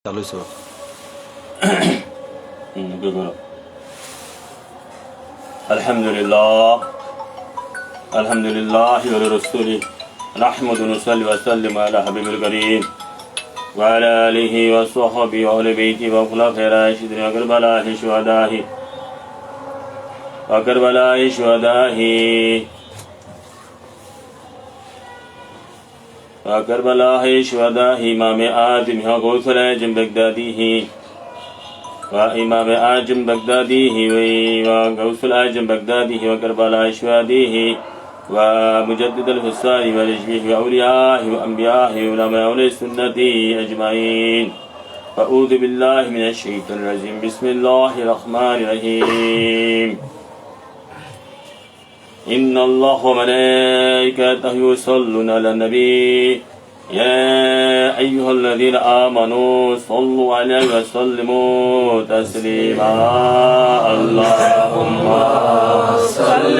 চালু হইছে। আলহামদুলিল্লাহ আলহামদুলিল্লাহ ওয়া রাসূলি নাহমাদু ওয়া নুসাল্লি ওয়া সাল্লিমু আলা হাবিবিল কারীম ওয়া আলা আলিহি ওয়া সাহবিহি ওয়া আহলি বাইতি ওয়া খুলাফায়ে রাশিদিন ওয়া কারবালাহি শুহাদাহি ইমাম আযম গৌসুল আযম বাগদাদিহি وإمام أعجم بغداديه وغوث الأعجم بغداديه وكربلاء شهاديه ومجدد الحسان ورجبه وأوليائه وأنبيائه وعلماء أهل السنة أجمعين. أعوذ بالله من الشيطان الرجيم. بسم الله الرحمن الرحيم. إن الله وملائكته يصلون على النبي يا أيها الذين آمنوا صلوا عليه وسلموا تسليما. اللهم صل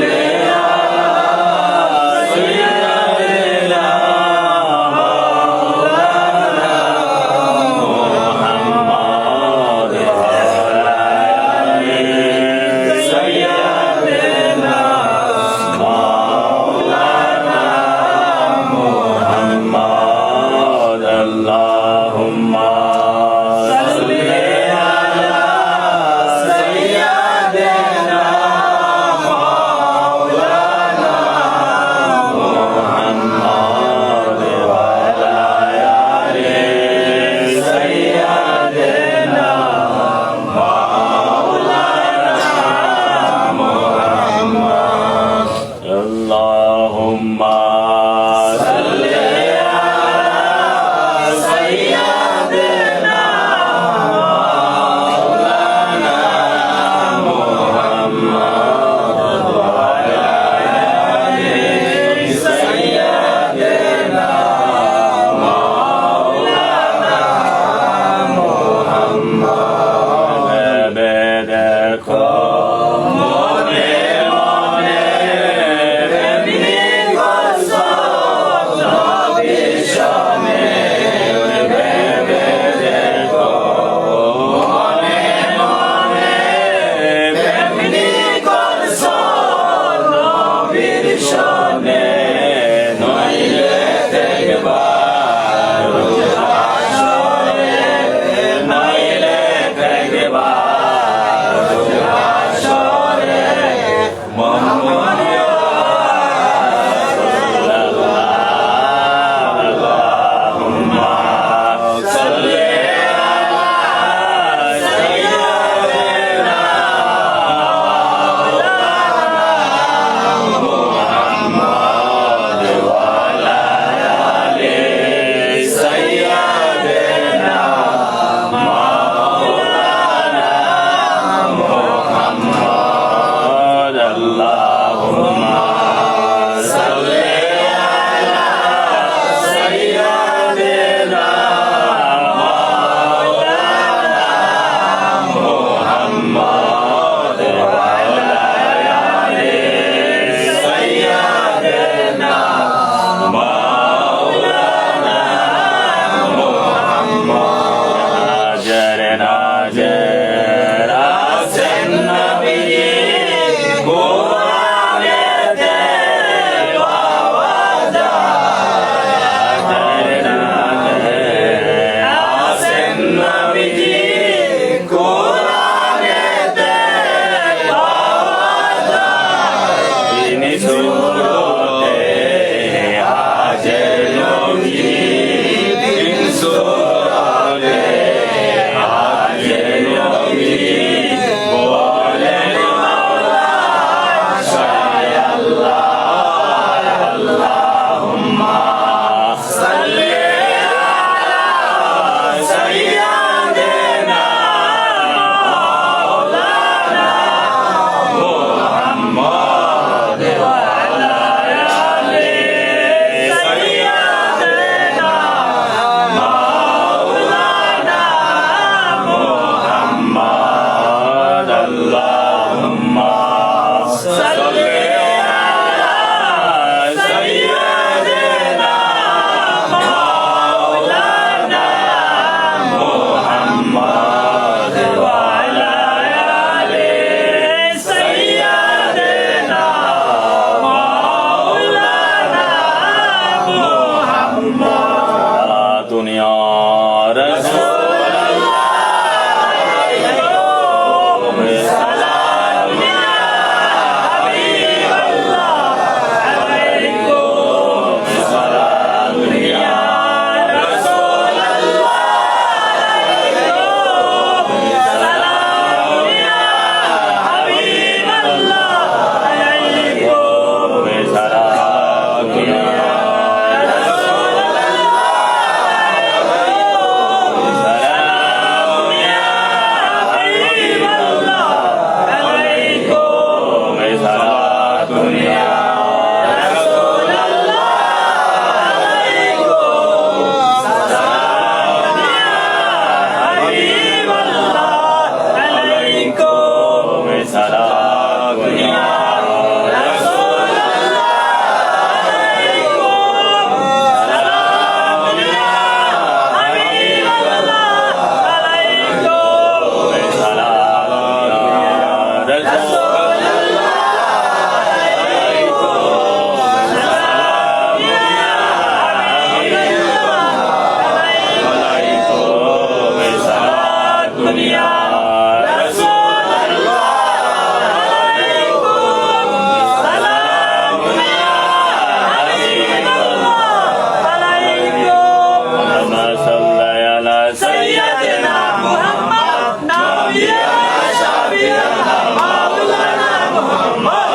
سيدنا محمد نبينا شفيعنا مولانا محمد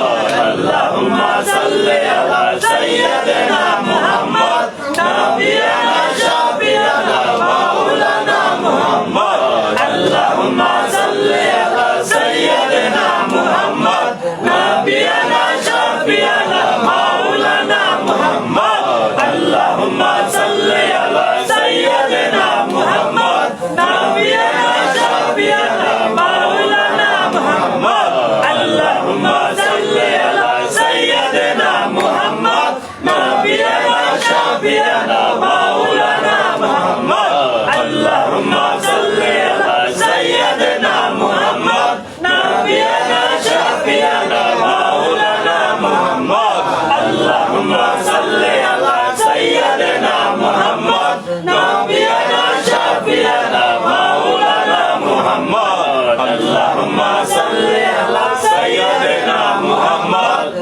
اللهم صل على سيدنا محمد نبينا شفيعنا مولانا محمد اللهم صل على سيدنا محمد نبينا شفيعنا مولانا محمد اللهم صل على سيدنا محمد نبينا شفيعنا مولانا محمد اللهم صل على سيدنا محمد نبينا شفيعنا مولانا محمد اللهم صل على سيدنا محمد نبينا شفيعنا مولانا محمد اللهم صل على سيدنا محمد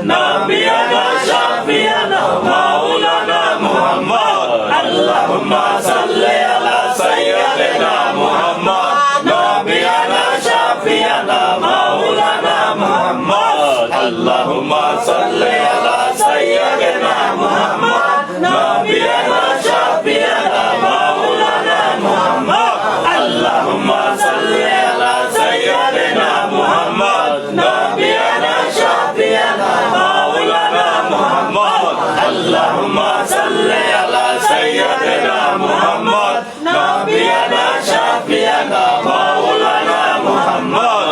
نبينا شفيعنا مولانا محمد اللهم صل على سيدنا محمد نبينا شفيعنا مولانا محمد اللهم صل على سيدنا محمد نبينا شفيعنا مولانا محمد اللهم صل على سيدنا محمد نبينا شفيعنا مولانا محمد اللهم صل على سيدنا محمد نبينا شفيعنا مولانا محمد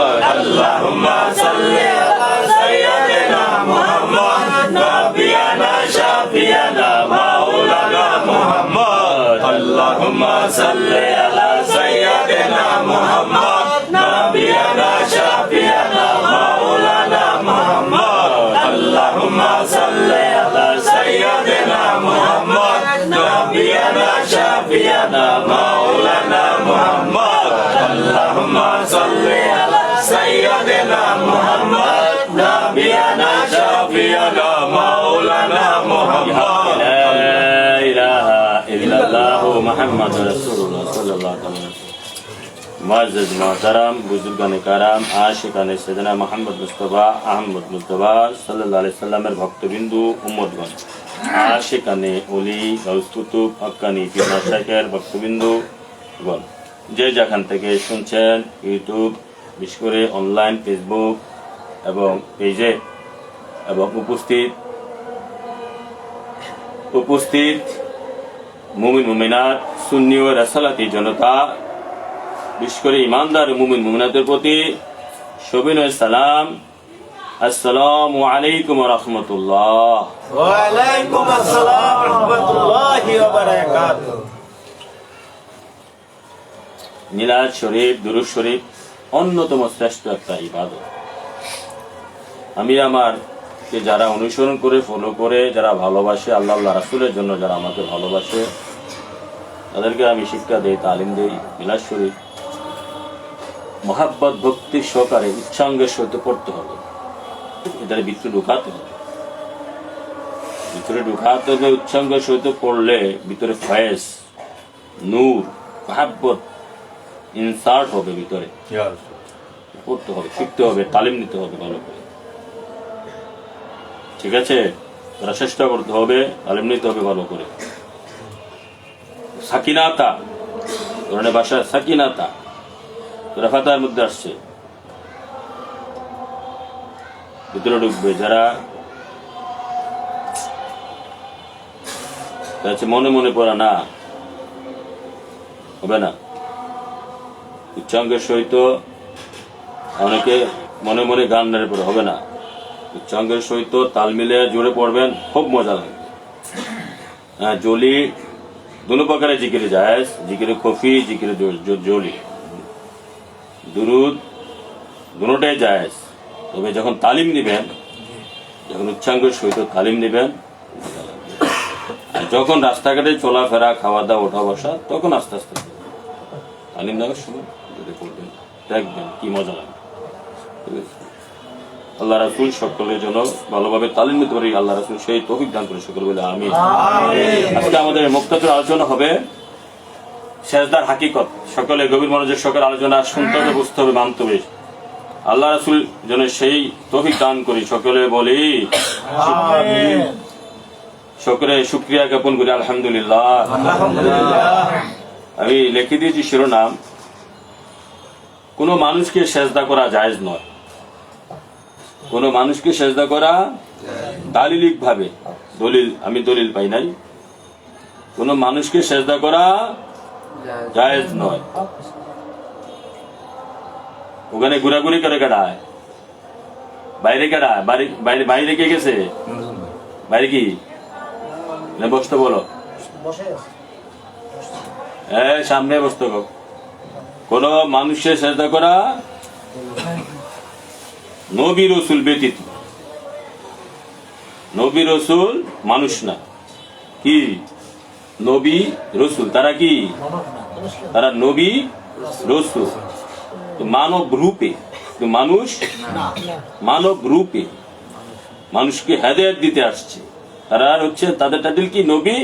اللهم صل على سيدنا محمد نبينا شفيعنا مولانا محمد اللهم صل على سيدنا محمد نبينا شفيعنا مولانا محمد اللهم صل على سيدنا محمد نبينا شفيعنا مولانا محمد اللهم صل على سيدنا محمد نبينا شفيعنا مولانا محمد اللهم صل على سيدنا محمد نبينا شفيعنا مولانا محمد لا إله إلا الله محمد رسول الله صلى الله عليه وسلم मुअज़्ज़ज़ मोहतरम बुजुर्गाने कराम आशिकाने सैयदना मोहम्मद मुस्तफा अहमद मुस्तफा सल्लल्लाहु अलैहि वसल्लमेर भक्तबिंदु उम्मतगण आशिकाने ओली गाउस कुतुब हक्कानी पीर माशाয়েখের ভক্তবিন্দুগণ যে যেখান থেকে শুনছেন ইউটিউব বিশেষ করে অনলাইন ফেসবুক এবং পেজে এবং উপস্থিত মুমিন মুমিনাত সুন্নি ও রাসালাতি জনতা বিশেষ করে ইমানদার মুমিন মুমিনাতের প্রতি সবিনয় সালাম আসসালামু আলাইকুম ওয়া রাহমাতুল্লাহ। ওয়া আলাইকুম আসসালাম ওয়া রাহমাতুল্লাহি ওয়া বারাকাতুহু। মিলাদ শরীফ দুরূদ শরীফ অন্যতম শ্রেষ্ঠ একটা ইবাদত। আমি আমারকে যারা অনুসরণ করে ফলো করে যারা ভালোবাসে আল্লাহ রাসূলের জন্য যারা আমাকে ভালোবাসে তাদেরকে আমি শিক্ষা দেই তালিম দেই মিলাদ শরীফ মহাব্বত ভক্তি সহকারে উচ্চাঙ্গের সহিত পড়তে হবে। এটার ভিতরে ঢুকাতে হবে উচ্চাঙ্গের সহিত পড়লে ভিতরে ফয়েজ নূর মহাব্বত ইনসার্ট হবে ভিতরে পড়তে হবে শিখতে হবে তালিম নিতে হবে ভালো করে। ঠিক আছে, তারা চেষ্টা করতে হবে তালিম নিতে হবে ভালো করে। সাকিনাতা কোরআনের ভাষায় সাকিনাতা সূরা ফাতিহার মধ্যে আসছে ভিতরে ঢুকবে যারা মনে মনে পড়া না হবে না উচ্চাঙ্গের সহিত অনেকে মনে মনে গান নাড়ে পড়ে হবে না উচ্চাঙ্গের সহিত তাল মিলে জোরে পড়বেন খুব মজা লাগবে। জলি দুনো প্রকারের জিকিরে জায়েজ জিকিরে খফি জিকিরে জলি দুরুদ দুটোটাই জায়েজ। তবে যখন তালিম নিবেন যখন উচ্চাঙ্গের সহিত তালিম নিবেন আর যখন রাস্তাঘাটে চলাফেরা খাওয়া দাওয়া ওঠা বসা তখন আস্তে আস্তে তালিম নেওয়ার সময় যদি পড়বেন দেখবেন কি মজা লাগে। আল্লাহ রাসূল সকলের জন্য ভালোভাবে তালিম নিতে পারি আল্লাহ রাসূল সেই তৌফিক দান করে সকল বলে আমিন। আজকে আমাদের মুক্তাসর আলোচনা হবে সেজদার হাকিকত সকলে গভীর মনোযোগ সকল আলোচনা শুনতে হবে, বুঝতে হবে, মানতে হবে। আল্লাহ রাসূল যেন সেই তৌফিক দান করি, সকলে বলি আমিন। সকলে শুকরিয়া জ্ঞাপন করি আলহামদুলিল্লাহ। আলহামদুলিল্লাহ। আমি লিখে দিয়েছি শিরোনাম, কোন মানুষকে সেজদা করা জায়েজ নয়। কোন মানুষকে সেজদা করা দালিলিক ভাবে আমি দলিল পাই নাই। কোন মানুষকে সেজদা করা জায়েজ নয়। ওখানে ঘোরাঘুরি করে কাটায়, বাইরে কাটায়, বাইরে কে গেছে, বাইরে কি না বসতে বলো, সামনে বসতে হোক। কোন মানুষের সেজদা করা নবী রসুল ব্যতীত, নবী রসুল মানুষ না, কি নবী রসুল, তারা কি, তারা নবী রসুল, মানব রূপে, মানুষ মানব রূপে মানুষকে হেদায়েত দিতে আসছে। তারা হচ্ছে, তাদের টাইটেল কি, নবী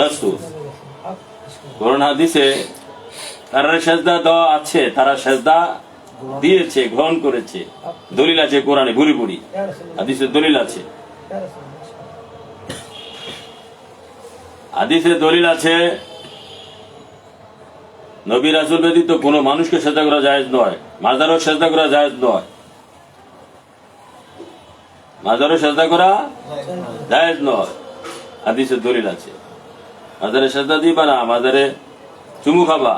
রাসূল। কোরআন হাদিসে তারা সেজদা দেওয়া আছে, তারা সেজদা দিয়েছে, গ্রহণ করেছে, দলিল আছে কোরআনে, ভুরি ভুরি হাদিসে দলিল আছে, হাদিসে দলিল আছে। নবী রাসূল ব্যতীত কোনো মানুষকে সেজদা করা জায়েজ নয়, মাজারও সেজদা করা জায়েজ নয়, মাজারও সেজদা করা জায়েজ নয়, হাদিসে দলিল আছে। মাজারে সেজদা দিবা না, মাজারে চুমু খাবা,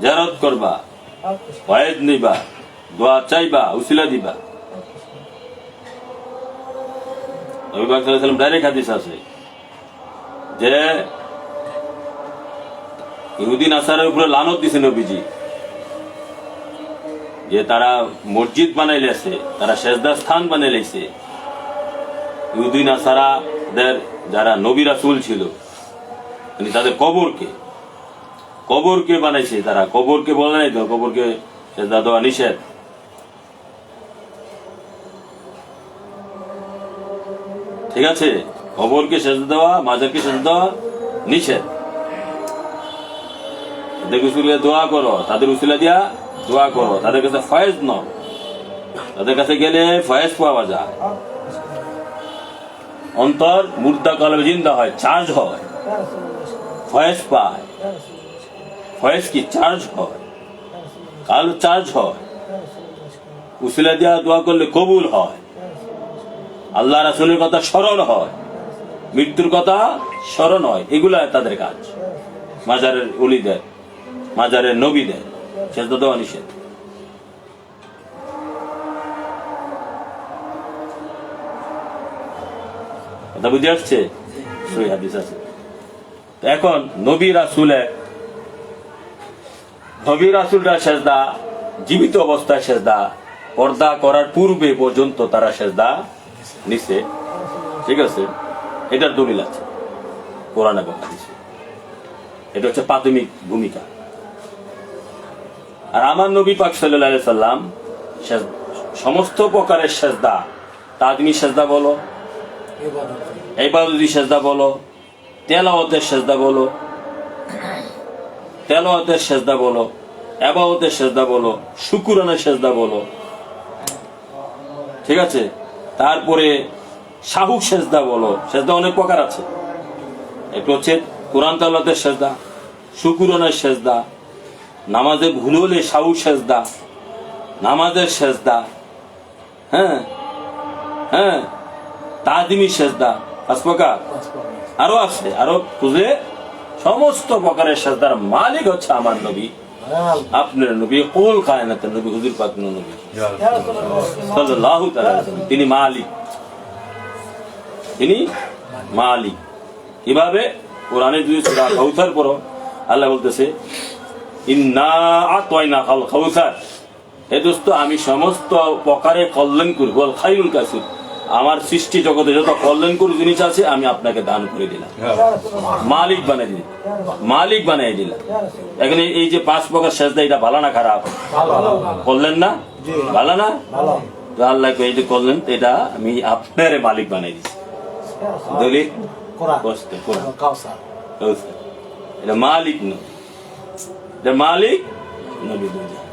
জিয়ারত করবা, ওয়াইজ নিবা, দোয়া চাইবা, উসিলা দিবা। নবী পাক সাল্লাল্লাহু আলাইহি ওয়াসাল্লাম ডাইরেক্ট হাদিস আছে যে ইহুদি নাসারার উপরে লানত দিছে নবীজি, যে তারা মসজিদ বানাইলেছে, তারা সেজদা স্থান বানাইলেছে। ইহুদি নাসারাদের যারা নবী রাসূল ছিল, মানে তাদের কবরকে বানাইছে, তারা কবরকে বলে নাই তো, কবরকে সেজদা দেওয়া নিষেধ। ঠিক আছে, কবরকে সেজদা দেওয়া, মাজারকে সেজদা দেওয়া নিষেধ। তাদের উসিলা দোয়া করো, তাদের উসিলা দিয়া দোয়া করো, তাদের কাছে ফয়েজ নাও, তাদের কাছে গেলে ফয়েজ পাওয়া যায়। অন্তর মুর্দা কলবে জিন্দা হয়, চার্জ হয়, ফয়েজ পায়। ফয়েজ কি, চার্জ হয়, কাল চার্জ হয়। উসিলা দিয়া দোয়া করলে কবুল হয়, আল্লাহ রাসূলের কথা স্মরণ হয়, মৃত্যুর কথা স্মরণ হয়। এগুলা তাদের কাজ। মাজারের ওলিদের, মাজারের নবীদের সেজদা দেওয়া নিষেধ। কথা বুঝে আসছে? সই হাদিস আছে। এখন নবী রাসূলরা সেজদা, জীবিত অবস্থায় সেজদা, পর্দা করার পূর্বে পর্যন্ত তারা সেজদা নিছে। ঠিক আছে, এটার দলিল আছে কোরআন এবং হাদিসে। এটা হচ্ছে প্রাথমিক ভূমিকা। আর আমার নবী পাক সাল্লাল্লাহু আলাইহি সাল্লাম সমস্ত প্রকারের সেজদা, তাদমি সেজদা বলো, ইবাদতি সেজদা বলো, তেলাওয়াতের সেজদা বলো, তেলাওয়াতের সেজদা বলো, ইবাদতের সেজদা বলো, শুকরানের সেজদা বলো, ঠিক আছে, তারপরে শাহুক সেজদা বলো। সেজদা অনেক প্রকার আছে। একটু হচ্ছে কোরআন তেলাওয়াতের সেজদা, শুকরানের সেজদা, নামাজে ভুল হলে শাহুক সেজদা, নামাজের সেজদা, হ্যাঁ হ্যাঁ, তাদমি সেজদা, 5 প্রকার আরো আছে, আরো খুঁজে। সমস্ত প্রকারের সেজদার মালিক হচ্ছে আমার নবী, আপনার নবী, কুল কায়নাতের নবী, হুজুর পাক নবী সাল্লাল্লাহু তাআলা। তিনি মালিক, তিনি মালিক। কিভাবে? কোরআনে যদি সূরা কাউসার পড়ো, আল্লাহ বলতেছে ইন্না আতাইনাকাল কাউসার, হে দোস্ত আমি সমস্ত প্রকারে কল্যাণ করব, আল খায়রুল কাসির, আমার সৃষ্টি জগতে যত কল্যাণকর জিনিস আছে আমি আপনাকে দান করে দিলাম, মালিক বানাই দিলাম, মালিক বানাই দিলাম। এখানে এই যে 5 প্রকার সেজদা, এটা ভালো না খারাপ? করলেন না, ভালো না? তো আল্লাহ এই যে করলেন, এটা আমি আপনার মালিক বানাই দিচ্ছি। দলিল এটা মালিক নয়, এটা মালিক নবী দুজান।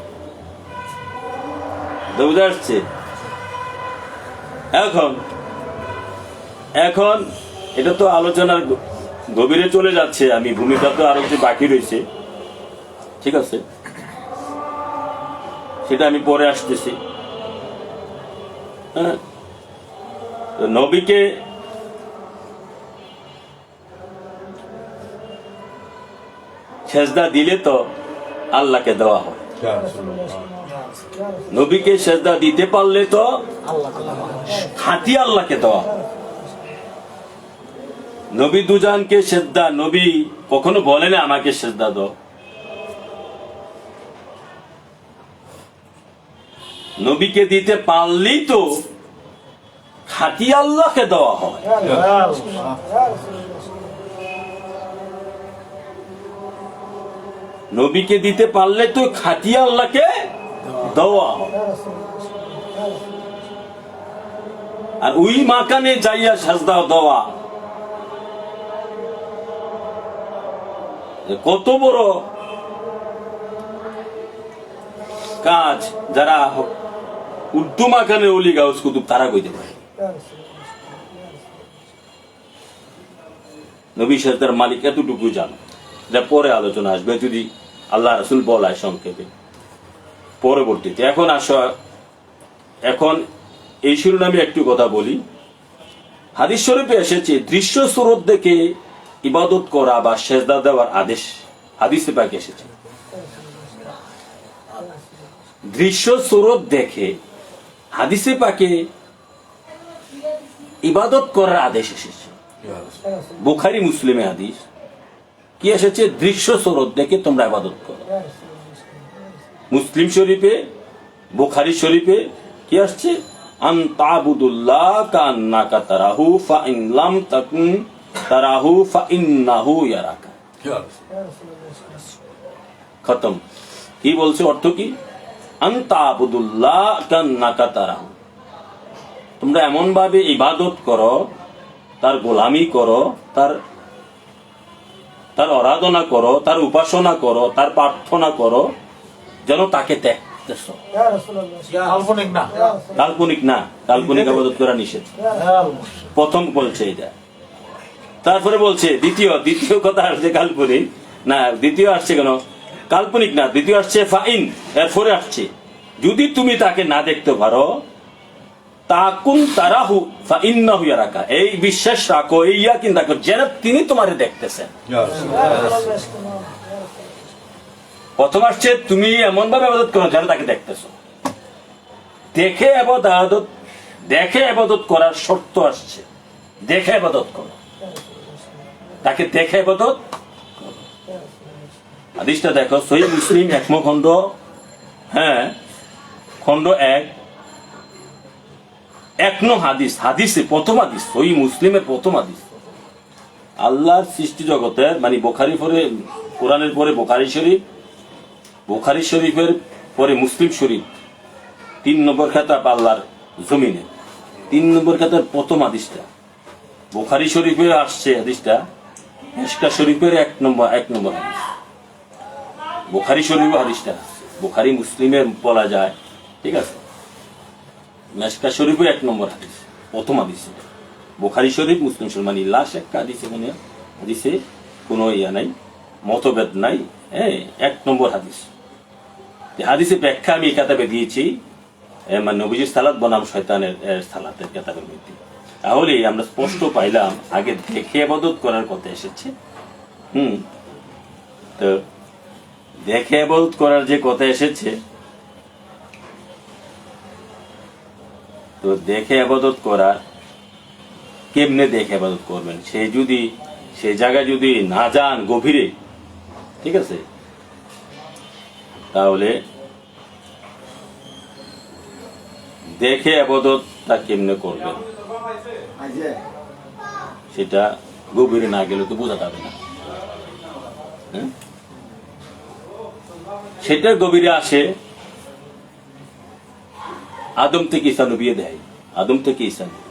বুঝে আসছে? এখন এখন এটা তো আলোচনার গভীরে চলে যাচ্ছে, আমি ভূমিকা তো আরো যে বাকি রয়েছে, ঠিক আছে, সেটা আমি পরে আসতেছি। হ্যাঁ, তো নবীকে সেজদা দিলে তো আল্লাহকে দেওয়া হয়, নবীকে সেজদা দিতে পারলে তো খাঁটি আল্লাহকে দেওয়া হয়। নবী দুজানকে সেজদা, নবী কখনো বলেন আমাকে সেজদা দাও। নবীকে দিতে পারলেই তো খাঁটি আল্লাহকে দেওয়া হয়। নবীকে দিতে পারলে তো খাঁটি আল্লাহকে দেওয়া হয়। আর ওই মাকানে যাইয়া সাজদা দেওয়া কত বড় কাজ, যারা উর্দু মাকানে ওলি গাউস কুতুব তারা কইতে পারে। নবী সাজদার মালিক এতটুকু জানো, যা পরে আলোচনা আসবে যদি আল্লাহ রাসূল বলায় সংক্ষেপে পরবর্তীতে। এখন আসো, এখন এই শিরোনামে একটু কথা বলি। হাদিস শরীফে এসেছে দৃশ্য সুরত দেখে ইবাদত করা বা সেজদা দেওয়ার আদেশ হাদিসে পাকে এসেছে। দৃশ্য সুরত দেখে হাদিসে পাকে ইবাদত করার আদেশ এসেছে। বুখারী মুসলিমে হাদিস কি এসেছে? দৃশ্য সুরত দেখে তোমরা ইবাদত করো। মুসলিম শরীফে, বুখারী শরীফে কি আসছে? আন তা'বুদুল্লাহ কান্নাকা তারাহু ফা ইন লাম তাকুন তারাহু ফা ইন্নাহু ইয়ারাকা। খতম। কি বলছে? অর্থ কি? আন তা'বুদুল্লাহ কান্নাকা তারাহু, তোমরা এমন ভাবে ইবাদত করো, তার গোলামি করো, তার আরাধনা করো, তার উপাসনা করো, তার প্রার্থনা করো যেন তাকে দেখতেছ। কাল্পনিক না, কাল্পনিক ইবাদত করা নিষেধ। প্রথম বলছে এটা। তারপরে বলছে দ্বিতীয় কথা আসছে কাল্পনিক না, দ্বিতীয় আসছে কেন? কাল্পনিক না, দ্বিতীয় আসছে ফাইন, এরপরে আসছে যদি তুমি তাকে না দেখতে পারো, তাকুন তারাহু ফা ইন্নাহু ইয়ারাকা, এই বিশ্বাস রাখো, এই ইয়াকিন রাখো যেন তিনি তোমারে দেখতেছেন। প্রথম আসছে তুমি এমন ভাবে ইবাদত করো যেন তাকে দেখতেছো। দেখে ইবাদত করার শর্ত আসছে, দেখে ইবাদত করো, তাকে দেখে ইবাদত করো। হাদিসটা দেখো, সহিহ মুসলিম খণ্ড, হ্যাঁ খণ্ড 1 নং হাদিস, হাদিসে প্রথম হাদিস, সহিহ মুসলিমের প্রথম হাদিস। আল্লাহর সৃষ্টি জগতের মানে বুখারী পরে, কোরআনের পরে বুখারী শরীফ, বুখারী শরীফের পরে মুসলিম শরীফ, 3 নম্বর খেতাব আল্লাহর জমিনে, 3 নম্বর খেতাব প্রথম হাদিসটা। বুখারী শরীফে আসছে হাদিসটা, মিশকাত শরীফের 1 নম্বর হাদিস। বুখারী শরীফে হাদিসটা, বুখারী মুসলিমে বলা যায়, ঠিক আছে। মিশকাত শরীফে 1 নম্বর হাদিস, প্রথম হাদিস। বুখারী শরীফ, মুসলিম শরীফ মানে লাশ একটা হাদিসে, মানে হাদিসে কোনো ইয়া নাই, মতভেদ নাই, 1 নম্বর হাদিস। হাদিসে ব্যাখ্যা আমি এই কিতাবে দিয়েছি, মানে নবীজির সালাত বনাম শয়তানের সালাতের কিতাবের মধ্যে। তাহলে আমরা স্পষ্ট পাইলাম আগে দেখে ইবাদত করার কথা এসেছে। তো দেখে ইবাদত করার যে কথা এসেছে, তো দেখে ইবাদত করা কেমনে দেখে ইবাদত করবেন? সে জায়গায় যদি না যান গভীরে, ঠিক আছে, তাহলে দেখে ইবাদতটা কেমনে করবেন সেটা গভীরে না গেলে তো বোঝা যাবে না। সেটা গভীরে আসে আদম থেকে ঈসা নবী দেয়, আদম থেকে ঈসা নবী।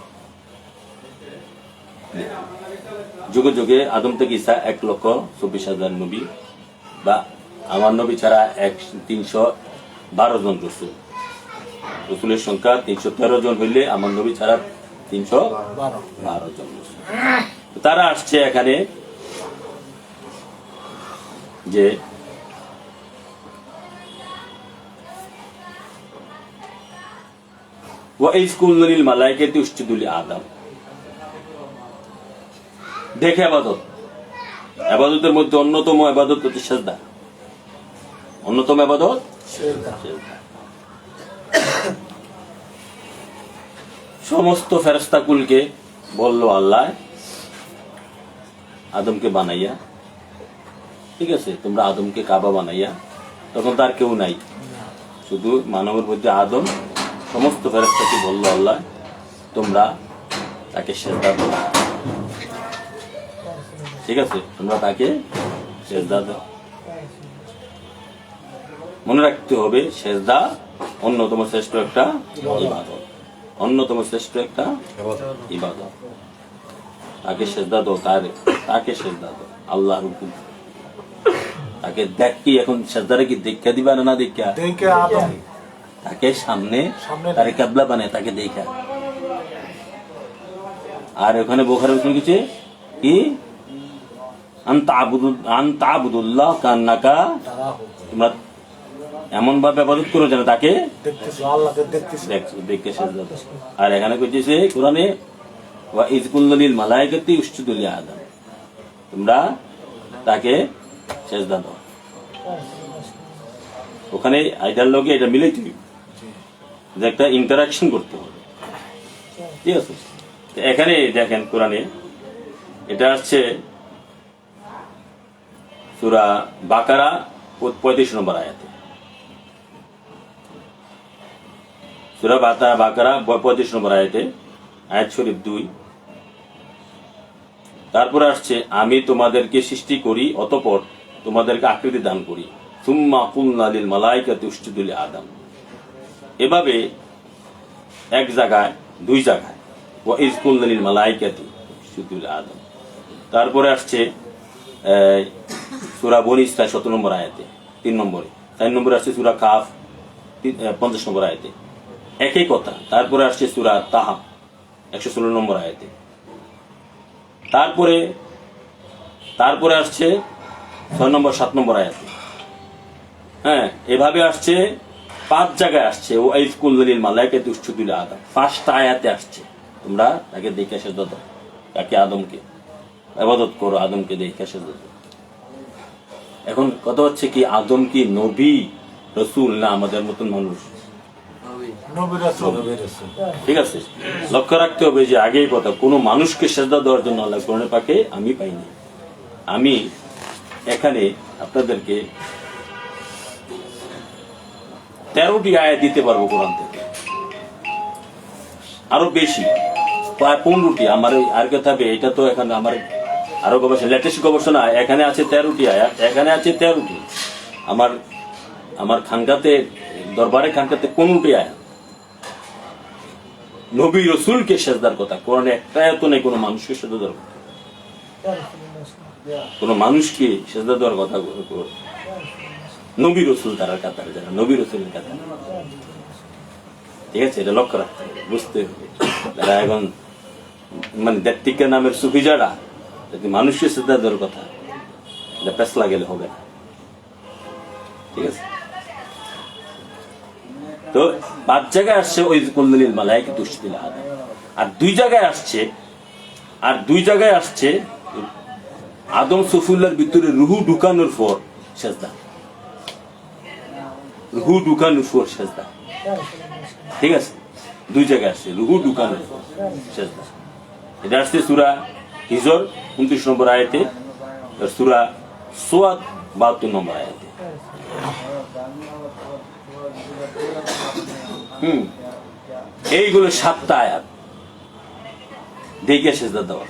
যুগে যুগে আদম থেকে ঈসা 1,24,000 নবী, বা আমার নবী ছাড়া 312 জন রসুল। রসুলের সংখ্যা 313 জন হইলে আমার নবী ছাড়া 312 জন রসুল। তারা আসছে এখানে যে ওয়াইজ কুল্লিল মালাইকাতি উসজুদু লিআদম, দেখে ইবাদত, ইবাদতের মধ্যে অন্যতম ইবাদত হচ্ছে সিজদা, অন্যতম ইবাদত সিজদা। সমস্ত ফেরেশতাকুলকে বলল আল্লাহ আদমকে বানাইয়া, ঠিক আছে, তোমরা আদমকে কাবা বানাইয়া, তখন তার কেউ নাই, শুধু মানবের মধ্যে আদম। সমস্ত ফেরেশতাকে বলল আল্লাহ তোমরা তাকে সিজদা দাও, ঠিক আছে, তোমরা তাকে সিজদা দাও। মনে রাখতে হবে সিজদা অন্যতম শ্রেষ্ঠ একটা ইবাদত, অন্যতম শ্রেষ্ঠ একটা ইবাদত। তাকে সিজদা দাও, তাকে সিজদা দাও, আল্লাহর হুকুম। তাকে দেখ কি এখন সিজদারে কি দেখা দিবা না দেখা, তাকে সামনে তার কিবলা বানায় তাকে দেখা। আর ওখানে বুখারী মুসলিম কিছু কি আনতা আবুদুল্লাহ কান্নাকা, তোমরা এমন ভাবে ইবাদত করো যেন তাকে দেখতে সিজদা দাও। আর এখানে কইতেছে কোরআনে ওয়াইজ কুল্লিল মালাইকাতি উসজুদু লিআদম, তোমরা তাকে সিজদা দাও। ওখানে আইটার লগে এটা মিলে তুই যে একটা ইন্টারাকশন করতে হবে, ঠিক আছে। এখানে দেখেন কোরআনে এটা আসছে সূরা বাকারা 35 নম্বর আয়াতে, সূরা বাকারা 35 নম্বর আয়াতে, আয়াত শরীফ 2। তারপরে আসছে আমি তোমাদেরকে সৃষ্টি করি অতঃপর তোমাদেরকে আকৃতি দান করি, সুম্মা কুলনা লিল মালাইকাতি উসজুদু লিআদম। এভাবে এক জায়গায়, দুই জায়গায় ওয়াইজ কুলনা লিল মালাইকাতি উসজুদু লিআদম। তারপরে আসছে সূরা বনী ইসরাঈল 17 নম্বর আয়াতে 3 নম্বরে, 4 নম্বরে আসছে সূরা কাফ 50 নম্বর আয়াতে, একই কথা। তারপরে আসছে সূরা তাহা 116 নম্বর আয়াতে। তারপরে আসছে 6 নম্বর 7 নম্বর আয়াতে। হ্যাঁ, এভাবে আসছে 5 জায়গায় আসছে ওয়াইজ কুল্লিল মালাইকাতি উসজুদু লিআদম। 5টা আয়াতে আসছে তোমরা তাকে দেখে সিজদা দাও, তাকে আদমকে ইবাদত করো, আদমকে দেখে সিজদা দাও। এখন কথা হচ্ছে কি আদম কি নবী রাসূল না আমাদের মতন মানুষ? ঠিক আছে, লক্ষ্য রাখতে হবে যে আগেই কথা, কোন মানুষকে সিজদা দেওয়ার জন্য আল্লাহ কোরআনে পাকে আমি পাইনি। আমি এখানে আপনাদেরকে 13টি আয়াত দিতে পারবো কোরআন থেকে, আরো বেশি, প্রায় 15টি। আমার আর কথা হবে, এটা তো এখন আমার আরো গবেষণা, লেটেস্ট গবেষণা। এখানে আছে 13টি আয়াত, এখানে আছে 13টি। আমার খানকাতে, দরবারে খানকাতে 15টি আয়াত নবী রাসূলকে সিজদার কথা। কোরআনে একটা আয়াত নেই কোন মানুষকে সিজদা দেওয়ার কথা, কোন মানুষকে সিজদা দেওয়ার কথা। নবী রাসূল তারা কাতারে, যারা নবী রাসূলের কাতারে, ঠিক আছে, এটা লক্ষ্য রাখতে হবে, বুঝতে হবে। যারা এখন মানে দেবটিকা নামের সুফি যারা, যদি মানুষকে সিজদা দেওয়ার কথা, এটা পেছলা গেলে হবে না, ঠিক আছে। তো 5 জায়গায় আসছে ওই কুল্লিল মালাইকাতি উসজুদু লিআদম, আর 2 জায়গায় আসছে আদম সফিউল্লাহর ভিতরে রুহু ঢুকানোর পর সিজদা, রুহু ঢুকানোর পর সিজদা, ঠিক আছে। 2 জায়গায় আসছে রুহু ঢুকানোর পর সিজদা। এটা আসছে সূরা হিজর 29 নম্বর আয়াতে, সূরা সুয়াদ 72 নম্বর আয়াতে। এইগুলো 7টা আয়াত দেখে সিজদা দেওয়া।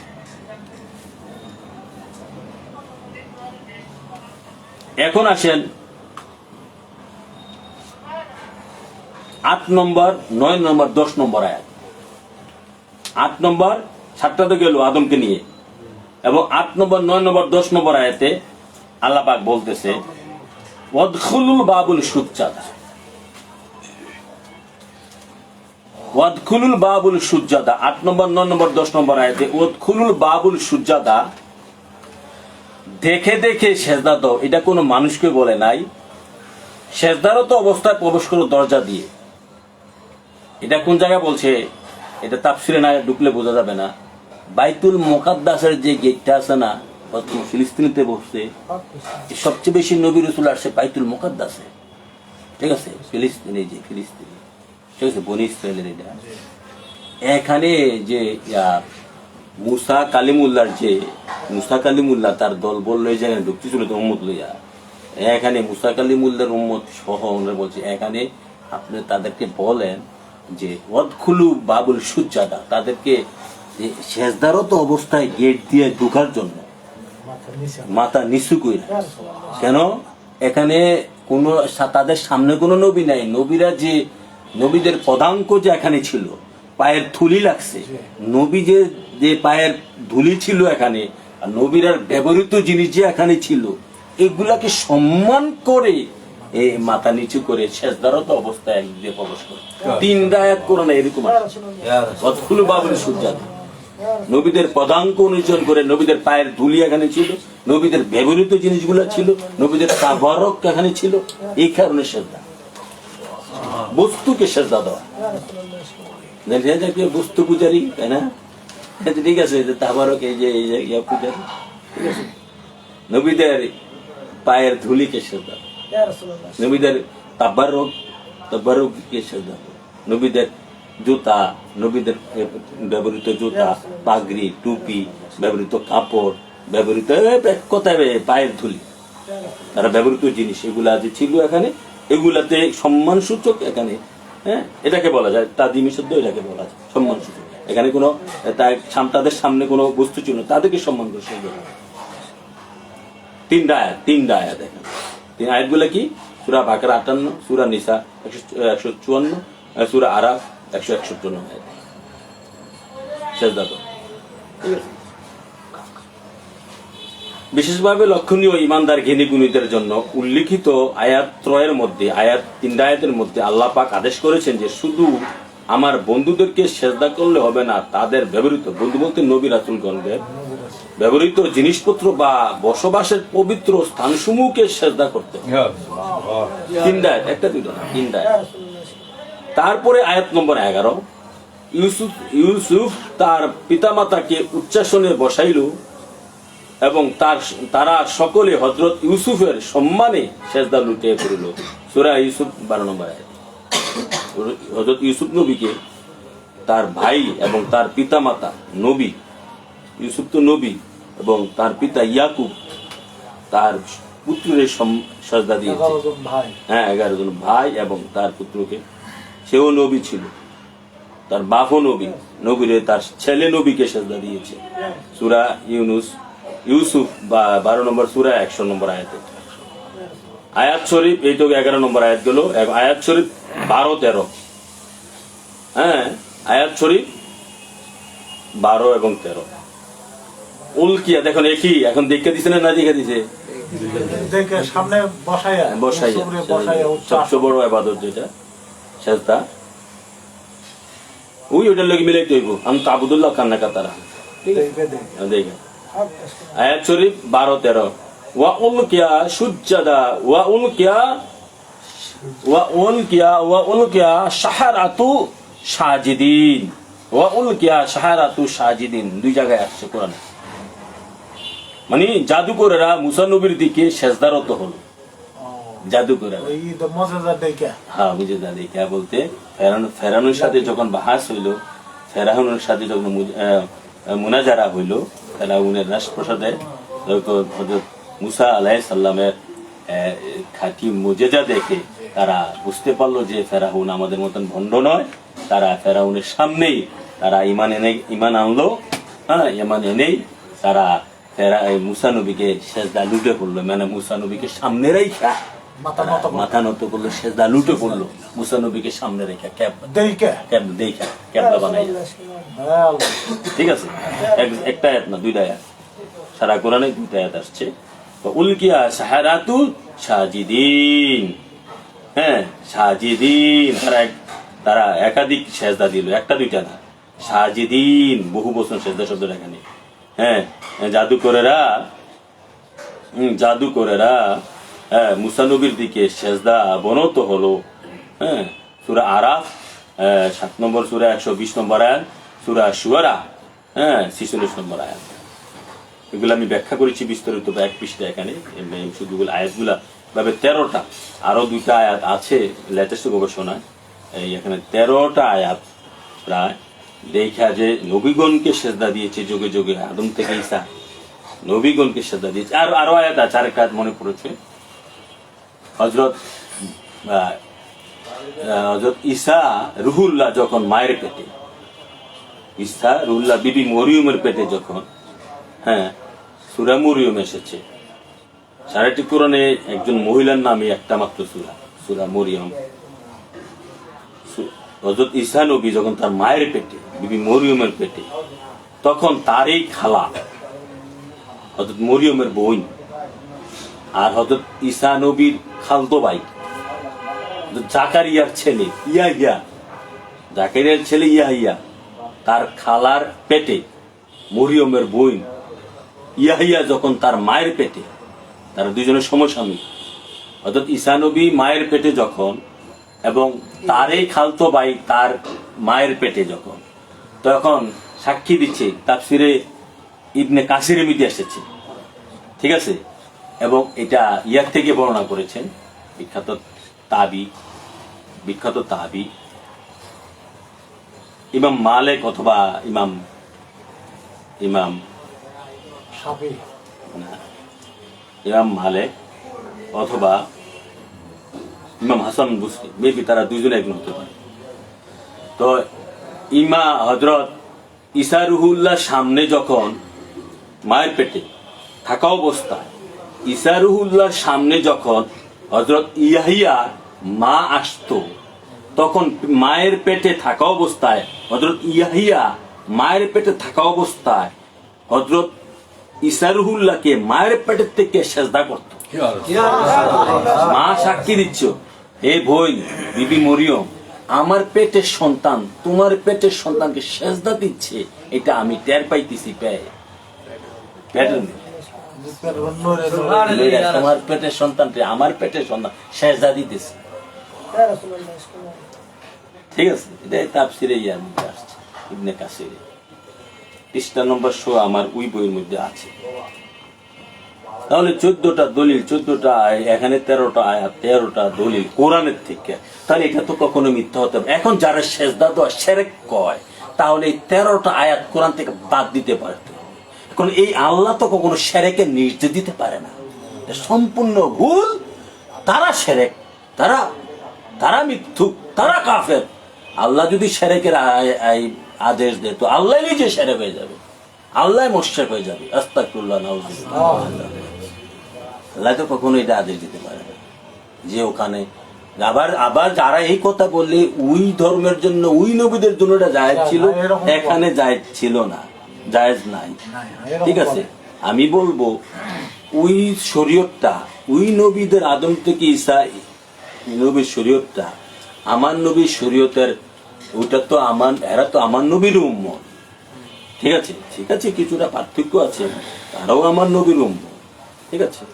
এখন আসেন 8 নম্বর, 9 নম্বর, 10 নম্বর আয়াত। 8 নম্বর 7টা তো গেল আদমকে নিয়ে, এবং 8 নম্বর 9 নম্বর 10 নম্বর আয়াতে আল্লাহ পাক বলতেছে ওয়াদখুলুল বাবুল সুজ্জাদা, ওয়াদখুলুল বাবুল সুজ্জাদা 8 নম্বর 9 নম্বর 10 নম্বর আয়াতে ওয়াদখুলুল বাবুল সুজ্জাদা, দেখে দেখে সেজদা দাও। এটা কোনো মানুষকে বলে নাই, সেজদারত অবস্থায় প্রবেশ করো দরজা দিয়ে। এটা কোন জায়গায় বলছে, এটা তাফসিরে না ঢুকলে বোঝা যাবে না। বাইতুল মুকাদ্দাসের যে গেটটা আছে না, ফিলিস্তিনিতে বসছে, সবচেয়ে বেশি নবী রাসূল আসছে বাইতুল মুকাদ্দাসে, ঠিক আছে, ফিলিস্তিনি, যে ফিলিস্তিনি, ঠিক আছে, বনি ইসরায়েলের এটা। এখানে যে মুসা কালিমুল্লাহ তার দল বললো এই জায়গায় ঢুকতেছিল তো উম্মত লইয়া, এখানে মুসা কালিমুল্লাহর উম্মত সহ ওনারা বলছে এখানে আপনি তাদেরকে বলেন যে ওয়াদখুলু বাবুল সুজ্জাদা, তাদেরকে সেজদারত অবস্থায় গেট দিয়ে ঢোকার জন্য মাথা নিচু কইরা। কেন? এখানে কোন তাদের সামনে কোনো নবী নাই, নবীরা যে নবীদের পদাঙ্ক যে এখানে ছিল, পায়ের ধুলি লাগছে, নবী যে পায়ের ধুলি ছিল এখানে, আর নবীরার ব্যবহৃত জিনিস যে এখানে ছিল, এগুলাকে সম্মান করে এই মাথা নিচু করে সেজদারত অবস্থায় দিয়ে প্রবেশ করে। 3 আয়াত কোরআনে এরকম আছে, ওয়াদখুলু বাবুল সুজ্জাদা, নবীদের পদাঙ্ক অনুসরণ করে, নবীদের পায়ের ধুলি এখানে ছিল, নবীদের ব্যবহৃত জিনিসগুলো ছিল, নবীদের তাবারক এখানে ছিল, এই কারণে সেজদা, বস্তুকে সেজদা দেওয়া। বস্তু পূজারি, তাই না? ঠিক আছে, তাবারক এই যে ইয়া পূজারি, ঠিক আছে, নবীদের পায়ের ধুলিকে সেজদা, নবীদের তাবারককে সেজদা, নবীদের জুতা, নবীদের ব্যবহৃত জুতা, পাগড়ি, টুপি, ব্যবহৃত কাপড়, ব্যবহৃত কোথায় পায়ের ধুলি, তারা ব্যবহৃত জিনিস এগুলা যে ছিল এখানে, এগুলাতে সম্মান সূচক এখানে, হ্যাঁ, এটাকে বলা যায় তাদিমি শব্দ, এটাকে বলা যায় সম্মান সূচক। এখানে কোনো তাদের সামনে কোনো বস্তু ছিল না, তাদেরকে সম্মান করে সেজদা। 3 আয়াত দেখেন, 3 আয়াতগুলো কি? সূরা বাকারা 58, সূরা নিসা 154, সূরা আরাফ 161 আয়াত। সেজদা দাও, ঠিক আছে। বিশেষভাবে লক্ষণীয় ইমানদার জ্ঞানী গুণীদের জন্য উল্লিখিত আয়াত 3 মধ্যে, আয়াত 3 আয়াতের মধ্যে আল্লাহ পাক আদেশ করেছেন যে শুধু আমার বন্ধুদেরকে সেজদা করলে হবে না, তাদের ব্যবহৃত, বন্ধু বলতে নবী রাসূলগণদের ব্যবহৃত জিনিসপত্র বা বসবাসের পবিত্র স্থানসমূহকে সেজদা করতে হবে। 3 আয়াত, একটা দুটো না, 3 আয়াত। তারপরে আয়াত নম্বর 11, ইউসুফ তার পিতামাতাকে উচ্চাসনে বসাইল এবং তারা সকলে হযরত ইউসুফের সম্মানে সেজদা লুটিয়ে পড়িল। সূরা ইউসুফ 12 নম্বর আয়াত। হযরত ইউসুফ নবীকে তার ভাই এবং তার পিতামাতা, নবী ইউসুফ তো নবী, এবং তার পিতা ইয়াকুব তার পুত্রের সেজদা দিয়েছে। হ্যাঁ, 11 জন ভাই এবং তার পুত্রকে, সেও নবী ছিল, তার বাপও নবী, নবীরে তার ছেলে নবীকে সেজদা দিয়েছে। সূরা ইউসুফ 12 নম্বর সূরা 100 নম্বর আয়াতে। আয়াত শরীফ এইটা 11 নম্বর আয়াত গেল, আয়াত শরীফ 12-13। হ্যাঁ, আয়াত শরীফ 12 এবং 13। উলকিয়া দেখুন, একই এখন দেখে দিছে না দেখে দিছে, সামনে বসাইয়া সবচেয়ে বড় ইবাদত যেটা সেজদা, ওইটার লোক মিলে তৈব আমি তাবুদুল্লাহ কান্নাকা তারা। দেখেন আয়াত শরীফ 12-13, ওয়া উলকিয়া সুজ্জাদা ওয়া উলকিয়া শাহারাতু সাজিদিন, ওয়া উলকিয়া শাহারাতু সাজিদিন, 2 জায়গায় আসছে কোরআনে। মানে জাদুকরেরা মুসা নবীর দিকে সেজদারত হলো, জাদুকরেরা। হ্যাঁ, মুজিজা দেখা বলতে ফেরাউনের সাথে যখন বাহাস হইল, ফেরাউনের সাথে যখন মুনাজারা হইল, ফেরাউনের রাজপ্রাসাদে হযরত মুসা আলাইহিস সালামের খাঁটি মুজিজা দেখে তারা বুঝতে পারলো যে ফেরাউন আমাদের মতন ভণ্ড নয়। তারা ফেরাউনের সামনেই তারা ইমান আনলো। হ্যাঁ, ইমান এনেই তারা মুসা নবীকে সেজদা লুটে পড়লো, মানে মুসা নবীকে সামনে রেখা মাথা নত করলো, সেজদা লুটে পড়লো মুসা নবীকে সামনে রেখা, ক্যাবলা বানাই। ঠিক আছে, একটা আয়াত না, 2 আয়াত। সারা কোরআনে দুইটা আয়াত আসছে, উলকিয়া সাহারাতুল সাজিদিন। হ্যাঁ, সাজিদিন, তারা একাধিক সেজদা দিল, একটা দুইটা না, সাজিদিন বহু বচন সেজদা শব্দটা এখানে। হ্যাঁ, জাদুকরেরা মুসা নবীর দিকে সেজদা বনত হলো। হ্যাঁ, সূরা আরাফ 7 নম্বর সূরা 120 নম্বর আয়াত, সূরা শুআরা 46 নম্বর আয়াত। এগুলো আমি ব্যাখ্যা করেছি বিস্তারিত এক পৃষ্ঠা এখানে, শুধু আয়াতগুলা ভাবে 13টা, আরো দুইটা আয়াত আছে লেটেস্ট গবেষণায়, এই এখানে 13টা আয়াত প্রায় দেখা যে নবীগণকে সেজদা দিয়েছে যুগে যুগে, আদম থেকে ঈসা নবীগণকে সেজদা দিয়েছে। আর আরো আয়াত আছে, আরেকটা আয়াত মনে পড়েছে, হযরত ঈসা রুহুল্লাহ যখন মায়ের পেটে, ঈসা রুহুল্লাহ বিবি মরিয়মের পেটে যখন, হ্যাঁ, সূরা মরিয়ম এসেছে, সারাটি কোরআনে একজন মহিলার নামে একটা মাত্র সূরা মরিয়ম। হযরত ঈসা নবী যখন তার মায়ের পেটে, বিবি মরিয়মের পেটে, তখন তারই খালা হযরত মরিয়মের বোন আর হযরত ঈসা নবীর খালতো ভাই জাকারিয়ার ছেলে ইয়াহিয়া, জাকারিয়ার ছেলে ইয়াহিয়া, তার খালার পেটে মরিয়মের বোন ইয়াহিয়া যখন তার মায়ের পেটে, তারা দুজনের সমসাময়িক, হযরত ঈসা নবী মায়ের পেটে যখন এবং তারই খালতো ভাই তার মায়ের পেটে যখন, তখন সাক্ষী দিচ্ছে তাফসিরে ইবনে কাসিরের মধ্যে এসেছে, ঠিক আছে। এবং এটা ইয়ার থেকে বর্ণনা করেছেন বিখ্যাত তাবি ইমাম মালিক অথবা ইমাম মালিক অথবা ইমাম হাসান বসরি, মেবি তারা দুইজনে একজন হতে পারে। তো হযরত ঈসা রুহুল্লাহ সামনে যখন মায়ের পেটে থাকা অবস্থায়, ঈসা রুহুল্লাহর সামনে যখন হযরত ইয়াহিয়া মা আসতো, তখন মায়ের পেটে থাকা অবস্থায়, হযরত ইয়াহিয়া মায়ের পেটে থাকা অবস্থায় হযরত ঈসা রুহুল্লাহকে মায়ের পেটের থেকে সেজদা করত। মা সাক্ষী দিচ্ছ, হে বোন বিবি মরিয়ম, আমার পেটের সন্তান তোমার পেটের সন্তানকে সেজদা দিচ্ছে, এটা আমি টের পাইতেছি, তোমার পেটের সন্তানকে আমার পেটের সন্তান সেজদা দিতেছে, ঠিক আছে। এটা তাফসিরে ইয়ার মধ্যে আসছে, ইবনে কাসিরে 30 নম্বর আমার ওই বইয়ের মধ্যে আছে। তাহলে 14টা দলিল, 14টা এখানে 13টা আয়াত, 13টা দলিল কোরআনের থেকে, তাহলে এটা তো কখনো মিথ্যা হতে পারে। এখন যারা সেজদা দেওয়া শিরক কয়, তাহলে এই 13টা আয়াত কোরআন থেকে বাদ দিতে পারত। এখন এই আল্লাহ তো কখনো শিরকের নির্দেশ দিতে পারে না, সম্পূর্ণ ভুল। তারা শিরক, তারা মিথ্যুক, তারা কাফের। আল্লাহ যদি শিরকের আদেশ দেয় তো আল্লাহ নিজে শিরক হয়ে যাবে, আল্লাহ মুশরিক হয়ে যাবে। আস্তাগফিরুল্লাহ, নাউযুবিল্লাহ। আল্লাহ তো কখনো এটা আদেশ দিতে পারে না যে ওখানে। আবার যারা এই কথা বললে ওই ধর্মের জন্য, ওই নবীদের জন্য এটা জায়েজ ছিল, এখানে জায়েজ ছিল না, জায়েজ নাই, ঠিক আছে। আমি বলবো ওই শরীয়তটা, ওই নবীদের আদম থেকে ঈসা নবীর শরীয়তটা আমার নবীর শরীয়তের, ওইটা তো এরা তো আমার নবীর উম্মত, ঠিক আছে। কিছুটা পার্থক্য আছে, তারাও আমার নবীর উম্মত, ঠিক আছে।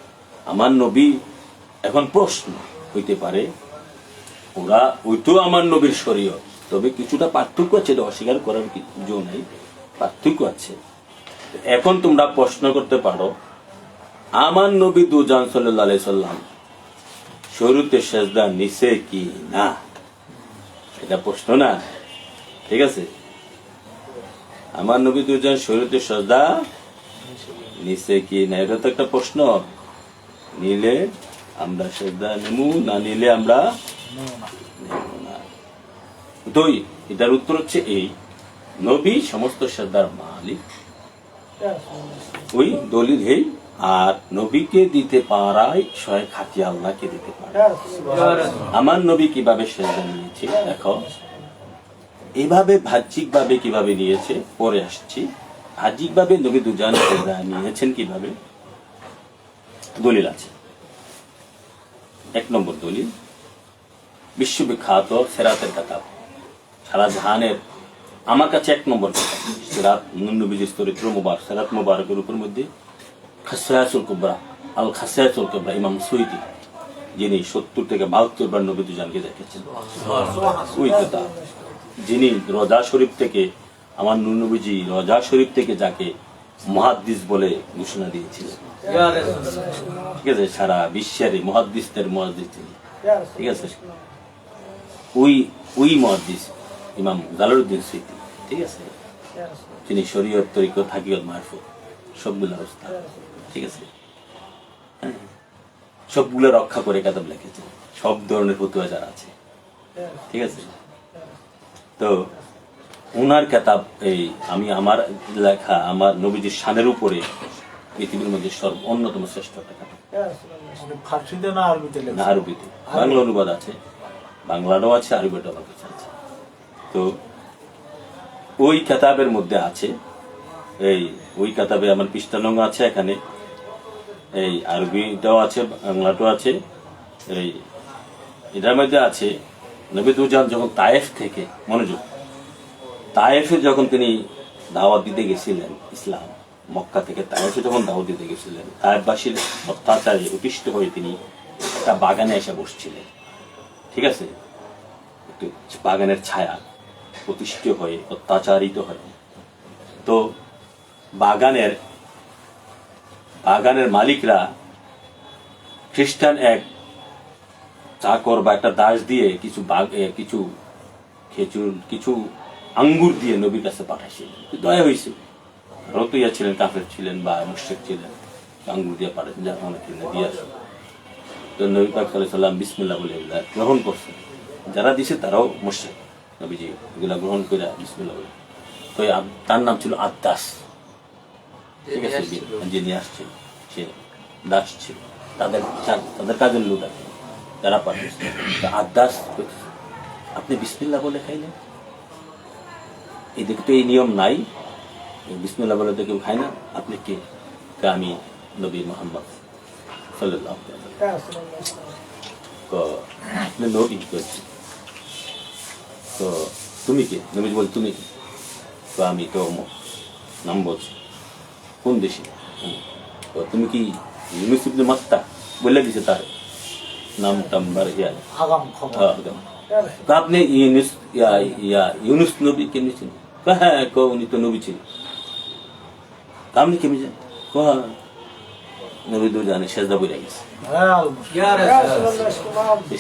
আমার নবী, এখন প্রশ্ন হইতে পারে ওরা ওইটাও আমার নবীর শরীয়ত, তবে কিছুটা পার্থক্য আছে, এটা অস্বীকার করার কিছু নাই, পার্থক্য আছে। এখন তোমরা প্রশ্ন করতে পারো, আমার নবী দুজান সাল্লাল্লাহু আলাইহি সাল্লাম শরীয়তে সেজদা নিছে কি না, এটা প্রশ্ন না, ঠিক আছে। আমার নবী দুজন শরীয়তে সেজদা নিছে কি না, এটা তো একটা প্রশ্ন। নিলে আমরা সেজদা নেমু, না নিলে আমরা নেব না। এটার উত্তর হচ্ছে এই, নবী সমস্ত সেজদার মালিক, ওই দলিল এই। আর নবীকে দিতে পারাই স্বয়ং খাঁটি আল্লাহকে দিতে পারে। আমার নবী কিভাবে সেজদা নিয়েছে দেখো, এইভাবে বাহ্যিক ভাবে কিভাবে নিয়েছে পরে আসছি। বাহ্যিকভাবে নবী দুজন নিয়েছেন কিভাবে, দলিল আছে। 1 নম্বর দলিল, বিশ্ববিখ্যাত সেরাতের কিতাব, সারা জাহানের আমার কাছে 1 নম্বর কিতাব সেরাত, নবীজির চরিত্র মুবারক, সেরাত মুবারকের উপর মধ্যে খাসায়াসুল কুবরা, আল খাসায়াসুল কুবরা, ইমাম সুয়ুতি, যিনি 70 থেকে 72 বার নবী দুজনকে দেখেছেন, ওই কিতাব, যিনি রোজা শরীফ থেকে, আমার নূর নবীজি রোজা শরীফ থেকে যাকে মুহাদ্দিস বলে ঘোষণা দিয়েছিলেন, ঠিক আছে, সারা বিশ্বের মুহাদ্দিসদের মুহাদ্দিস তিনি, ঠিক আছে, ওই মুহাদ্দিস ইমাম জালালউদ্দিন সুয়ুতি, ঠিক আছে, তিনি শরীয়ত, তরিকত, হাকিকত, মারফত সবগুলোর অবস্থা, ঠিক আছে, সবগুলো রক্ষা করে কিতাব লিখেছেন, সব ধরনের ফতোয়া যারা আছে, ঠিক আছে। তো ওনার কিতাব, এই আমি আমার লেখা, আমার নবীজির শানের উপরে পৃথিবীর মধ্যে অন্যতম শ্রেষ্ঠ একটা কিতাব। ফার্সিতে না আরবিতে লেখা? না, আরবিতে, বাংলা অনুবাদ আছে, বাংলারও আছে, আরবিটাও আমার কাছে আছে। তো ওই কিতাবের মধ্যে আছে, ওই কিতাবে আমার পৃষ্ঠা নং আছে, এখানে এই আরবিটাও আছে, বাংলাটাও আছে, এটার মধ্যে আছে নবী দুজন যখন তায়েফ থেকে, মনোযোগ, তায়েফে যখন তিনি দাওয়াত দিতে গেছিলেন, ইসলাম মক্কা থেকে তায়েফে যখন দাওয়াত দিতে গেছিলেন, তায়েফবাসীর অত্যাচারে অতিষ্ঠ হয়ে তিনি একটা বাগানে এসে বসছিলেন, ঠিক আছে, একটু বাগানের ছায়া, অতিষ্ঠ হয়ে, অত্যাচারিত হয়ে। তো বাগানের মালিকরা খ্রিস্টান এক চাকর বা একটা দাস দিয়ে কিছু আঙ্গুর দিয়ে নবীর কাছে পাঠাইছিলেন, দয়া হয়েছে, আরো তো ছিলেন, কাফের ছিলেন বা মুশরিক ছিলেন, আঙ্গুর দিয়ে পাঠাইছেন, যা অনেক দিয়ে আসো। তো নবী পাক সাল্লাল্লাহু আলাইহি ওয়াসাল্লাম বিসমিল্লাহ বলে গ্রহণ করছেন, যারা দিছে তারাও মুশরিক, নবীজি এগুলা গ্রহণ করে বিসমিল্লাহ বলে। তো তার নাম ছিল আদ্দাস, ঠিক আছে, যিনি আসছেন সে দাস ছিল, তাদের কাজের লোক আছে, তারা পাঠিয়েছে। আদ্দাস, আপনি বিসমিল্লাহ বলে খাইলেন, এদিকে তো এই নিয়ম নাই, বিসমিল্লাহ বলে তো কেউ খায় না, আপনি কে? আমি নবী মুহাম্মদ সাল্লাল্লাহু আলাইহি ওয়াসাল্লাম। তো আপনি নবী করেছি, তো তুমি কে? নবী বল তুমি কে? তো আমি তো নাম বলছি, কোন দেশে? তো তুমি কি ইউনুস ইবনে মাত্তা বলে দিছে, তার নাম টাম্বার আপনি ইউনুস নবী কেমনি ছিলেন? হ্যাঁ, উনি তো নবী ছিলেন, আপনি কেমনি জানেন? নবী তো জানে, সেজদা বলে গেছে,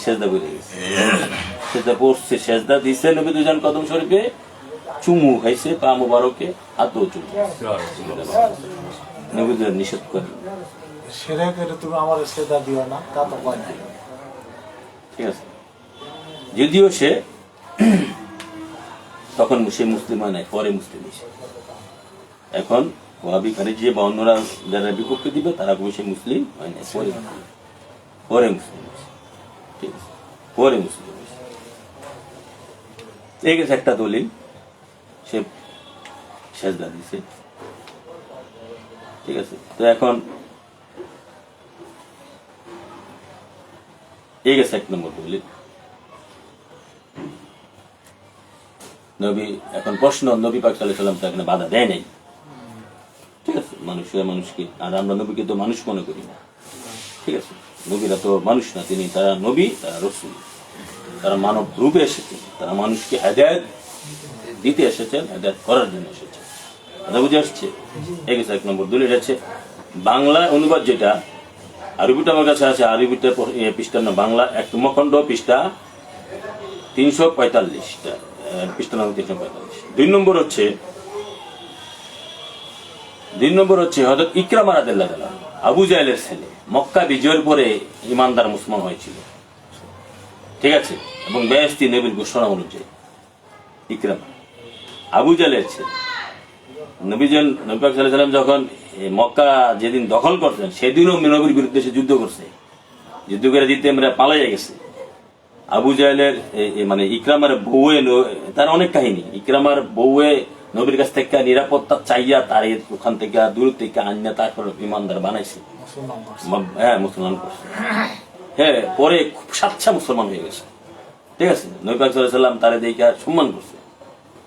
সেজদা বলে গেছে, সেজদা পড়ছে, সেজদা দিচ্ছে, নবী দুজন কদম শরীফে চুমু খাইছে, পা মুবারকে হাতও চুমু, নবী দুজন নিষেধ করে, তুমি আমার সেজদা দিও না, তা তো কয় না, ঠিক আছে। যদিও সে তখন সে মুসলিম হয় নাই, পরে মুসলিম হয়েছে। এখন ওয়াহাবি খারিজি বা অন্যরা যারা বিপক্ষে দিবে তারা সে মুসলিম হয় নাই, পরে মুসলিম হয়েছে, ঠিক আছে, পরে মুসলিম হয়েছে। এই গেছে একটা দলিল, সে সেজদা দিছে, ঠিক আছে। তো এখন এই গেছে 1 নম্বর দলিল। নবী, এখন প্রশ্ন, নবী পাক সাল্লাল্লাহু আলাইহি ওয়াসাল্লাম তো এখানে বাধা দেয় নাই, ঠিক আছে, মানুষকে, আর আমরা নবীকে তো মানুষ মনে করি না, ঠিক আছে, নবীরা তো মানুষ না, তারা নবী, তারা রাসূল, তারা মানব রূপে এসেছেন, তারা মানুষকে হেদায়েত দিতে এসেছেন, হেদায়েত করার জন্য এসেছেন, কথা বুঝে আসছে। এই গেছে 1 নম্বর দলিল। আছে বাংলা অনুবাদ, যেটা আরবিটা আমার কাছে আছে, আরবিটা পৃষ্ঠা না, বাংলা 1 মখণ্ড পৃষ্ঠা 345, পৃষ্ঠা নম্বর 345। 2 নম্বর হচ্ছে হযরত ইকরামা রাদিয়াল্লাহু তাআলা, আবু জাহেলের ছেলে, মক্কা বিজয়ের পরে ইমানদার মুসলমান হয়েছিল, ঠিক আছে, এবং বেহেশতি নবীর ঘোষণা অনুযায়ী ইকরামা আবু জাহেলের ছেলে। নবী পাক সাল্লাল্লাহু আলাইহি ওয়াসাল্লাম যখন মক্কা যেদিন দখল করছেন, সেদিনও নবীর বিরুদ্ধে সে যুদ্ধ করছে, যুদ্ধ করে জিতে আমরা পালাইয়া গেছে। আবু জাহেলের মানে ইকরামার বউয়ে, তার অনেক কাহিনী, ইকরামার বউয়ে নবীর কাছ থেকে নিরাপত্তা চাইয়া তার ওখান থেকে দূর থেকে আন্যা তারপর ইমানদার বানাইছে। মুসলমান করছে। হ্যাঁ, মুসলমান করছে। হ্যাঁ, পরে খুব স্বাচ্ছা মুসলমান হয়ে গেছে। ঠিক আছে, নবী পাক সাল্লাল্লাহু আলাইহি ওয়াসাল্লাম তারে দেখে সম্মান করছে।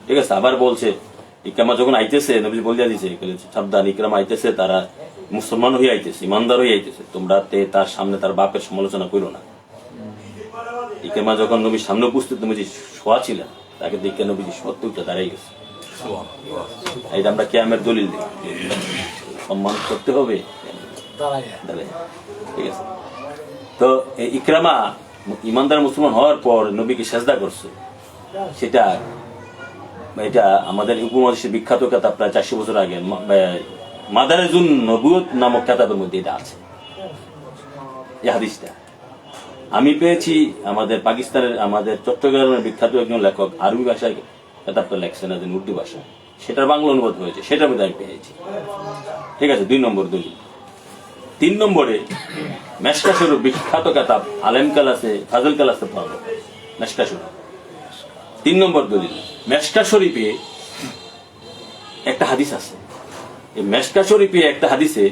ঠিক আছে, আবার বলছে ইকরামা যখন আইতেছে, নবী বলিয়া দিছে সাবধান, ইকরামা আইতেছে, তারা মুসলমান হয়ে আইতেছে, ইমানদার হয়ে আইতেছে, তোমরা তার সামনে তার বাপের সমালোচনা করো না। ইকরামা যখন নবীর সামনে উপস্থিত, নবীজি শোয়া ছিলেন, তাকে দেখে নবীজি সত্যি উঠে দাঁড়াই গেছে। এটা আমরা কিয়ামের দলিল দিই, সম্মান করতে হবে দাঁড়াই। ঠিক আছে, তো ইকরামা ইমানদার মুসলমান হওয়ার পর নবীকে সেজদা করছে। এটা আমাদের উপমহাদেশের বিখ্যাত কিতাব, প্রায় 400 বছর আগে মাদারেজুন নবুয়ত নামক কিতাবের মধ্যে এটা আছে। এই হাদিসটা আমি পেয়েছি আমাদের পাকিস্তানের, আমাদের চট্টগ্রামের বিখ্যাত একজন লেখক আরবি ভাষায় কিতাবটা লেখছেন, উর্দু ভাষা, সেটার বাংলা অনুবাদ হয়েছে, সেটার মধ্যে আমি পেয়েছি। ঠিক আছে, 2 নম্বর দলিল। 3 নম্বরে মেশকা শরীফ বিখ্যাত কিতাব, আলেম কালাসে ফাজল কালাসে পড়ানো মেশকা শরীফ। 3 নম্বর দলিল, মেশকা শরীফে একটা হাদিস আছে। এই মেশকা শরীফে একটা হাদিসে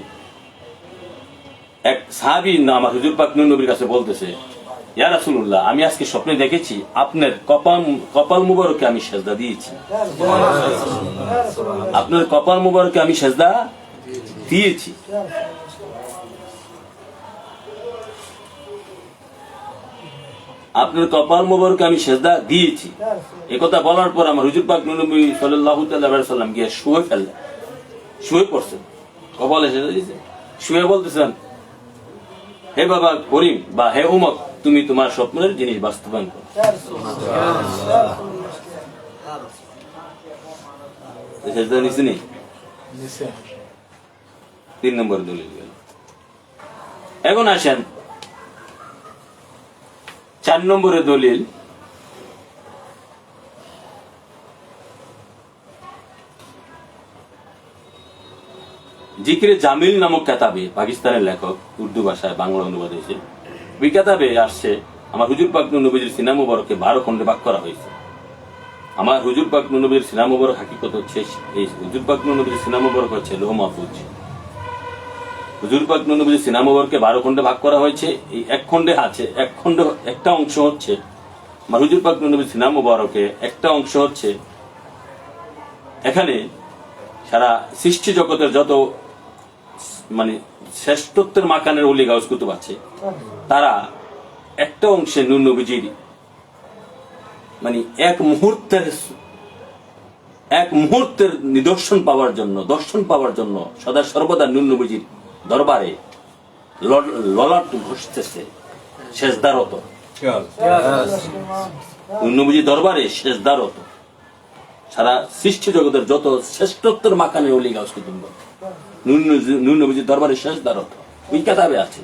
এক সাহাবী আমার হুজুর পাক নবীর কাছে বলতেছে, ইয়া রাসূলুল্লাহ, আমি আজকে স্বপ্নে দেখেছি আপনার কপাল মুবারকে আমি সেজদা দিয়েছি। আপনার কপাল মুবারকে আমি সেজদা দিয়েছি। আপনার কপাল মুবারকে আমি সেজদা দিয়েছি। একথা বলার পর আমার হুজুর পাক নবী সাল্লাল্লাহু আলাইহি ওয়াসাল্লাম গিয়ে শুয়ে পড়ছেন, কপালে সেজদা দিয়েছে, শুয়ে বলতেছেন, হে বাবা করিম বা হে উমক, তুমি তোমার স্বপ্নের জিনিস বাস্তবায়ন করো। সেজদা নিছে নি? 3 নম্বর দলিল। এখন আসেন 4 নম্বরের দলিল। জিকিরে জামিল নামক কিতাবে, পাকিস্তানের লেখক, উর্দু ভাষায় বাংলা অনুবাদ হয়েছে। ওই কিতাবে আসছে আমার হুজুর পাক নবীর সিনা মুবারককে 12 খণ্ডে ভাগ করা হয়েছে। আমার হুজুর পাক নবীর সিনা মুবারক হাকিকত হচ্ছে, এই হুজুর পাক নবীর সিনা মুবারক হচ্ছে লৌহ মাহফুজ। হুজুর পাক নবীর সিনা মুবারককে 12 খণ্ডে ভাগ করা হয়েছে। এই এক খণ্ডে আছে, একটা অংশ হচ্ছে আমার হুজুর পাক নবীর সিনা মুবারকে, একটা অংশ হচ্ছে এখানে সারা সৃষ্টি জগতের যত মানে শ্রেষ্ঠত্বের মাকানের ওলি গাউস কুতুব আছে, তারা একটা অংশে নূর নবীজির মানে এক মুহূর্তের নিদর্শন পাওয়ার জন্য, দর্শন পাওয়ার জন্য সদা সর্বদা নূর নবীজির দরবারে ললাট ঘষতেছে, সেজদারত। নূর নবীজির দরবারে সেজদারত সারা সৃষ্টি জগতের যত শ্রেষ্ঠত্বের মাকানের ওলি গাউস কুতুব নূর নবীজির দরবারে সেজদারত। ওই কিতাবে আছে।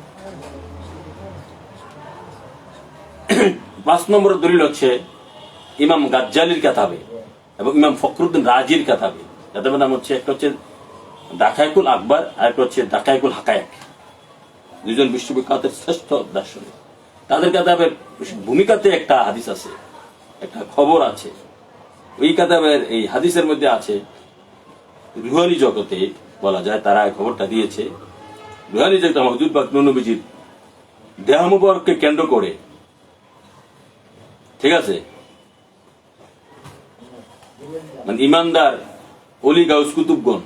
5 নম্বর দলিল হচ্ছে ইমাম গাজ্জালির কিতাবে এবং ইমাম ফখরুদ্দিন রাজির কিতাবে। কিতাবের নাম হচ্ছে, একটা হচ্ছে দাকায়েকুল আকবর, আর একটা হচ্ছে দাকায়েকুল হাকায়েক। 2জন বিশ্ববিখ্যাত শ্রেষ্ঠ দার্শনিক। তাদের কিতাবের ভূমিকাতে একটা হাদিস আছে, একটা খবর আছে। ওই কিতাবের এই হাদিসের মধ্যে আছে, রুহানি জগতে বলা যায় তারা এই খবরটা দিয়েছে। রুহানি জগতে আমার হুজুর পাক নবীজির দেহ মুবারককে কেন্দ্র করে, ঠিক আছে, মানে ইমানদার ওলি গাউস কুতুবগণ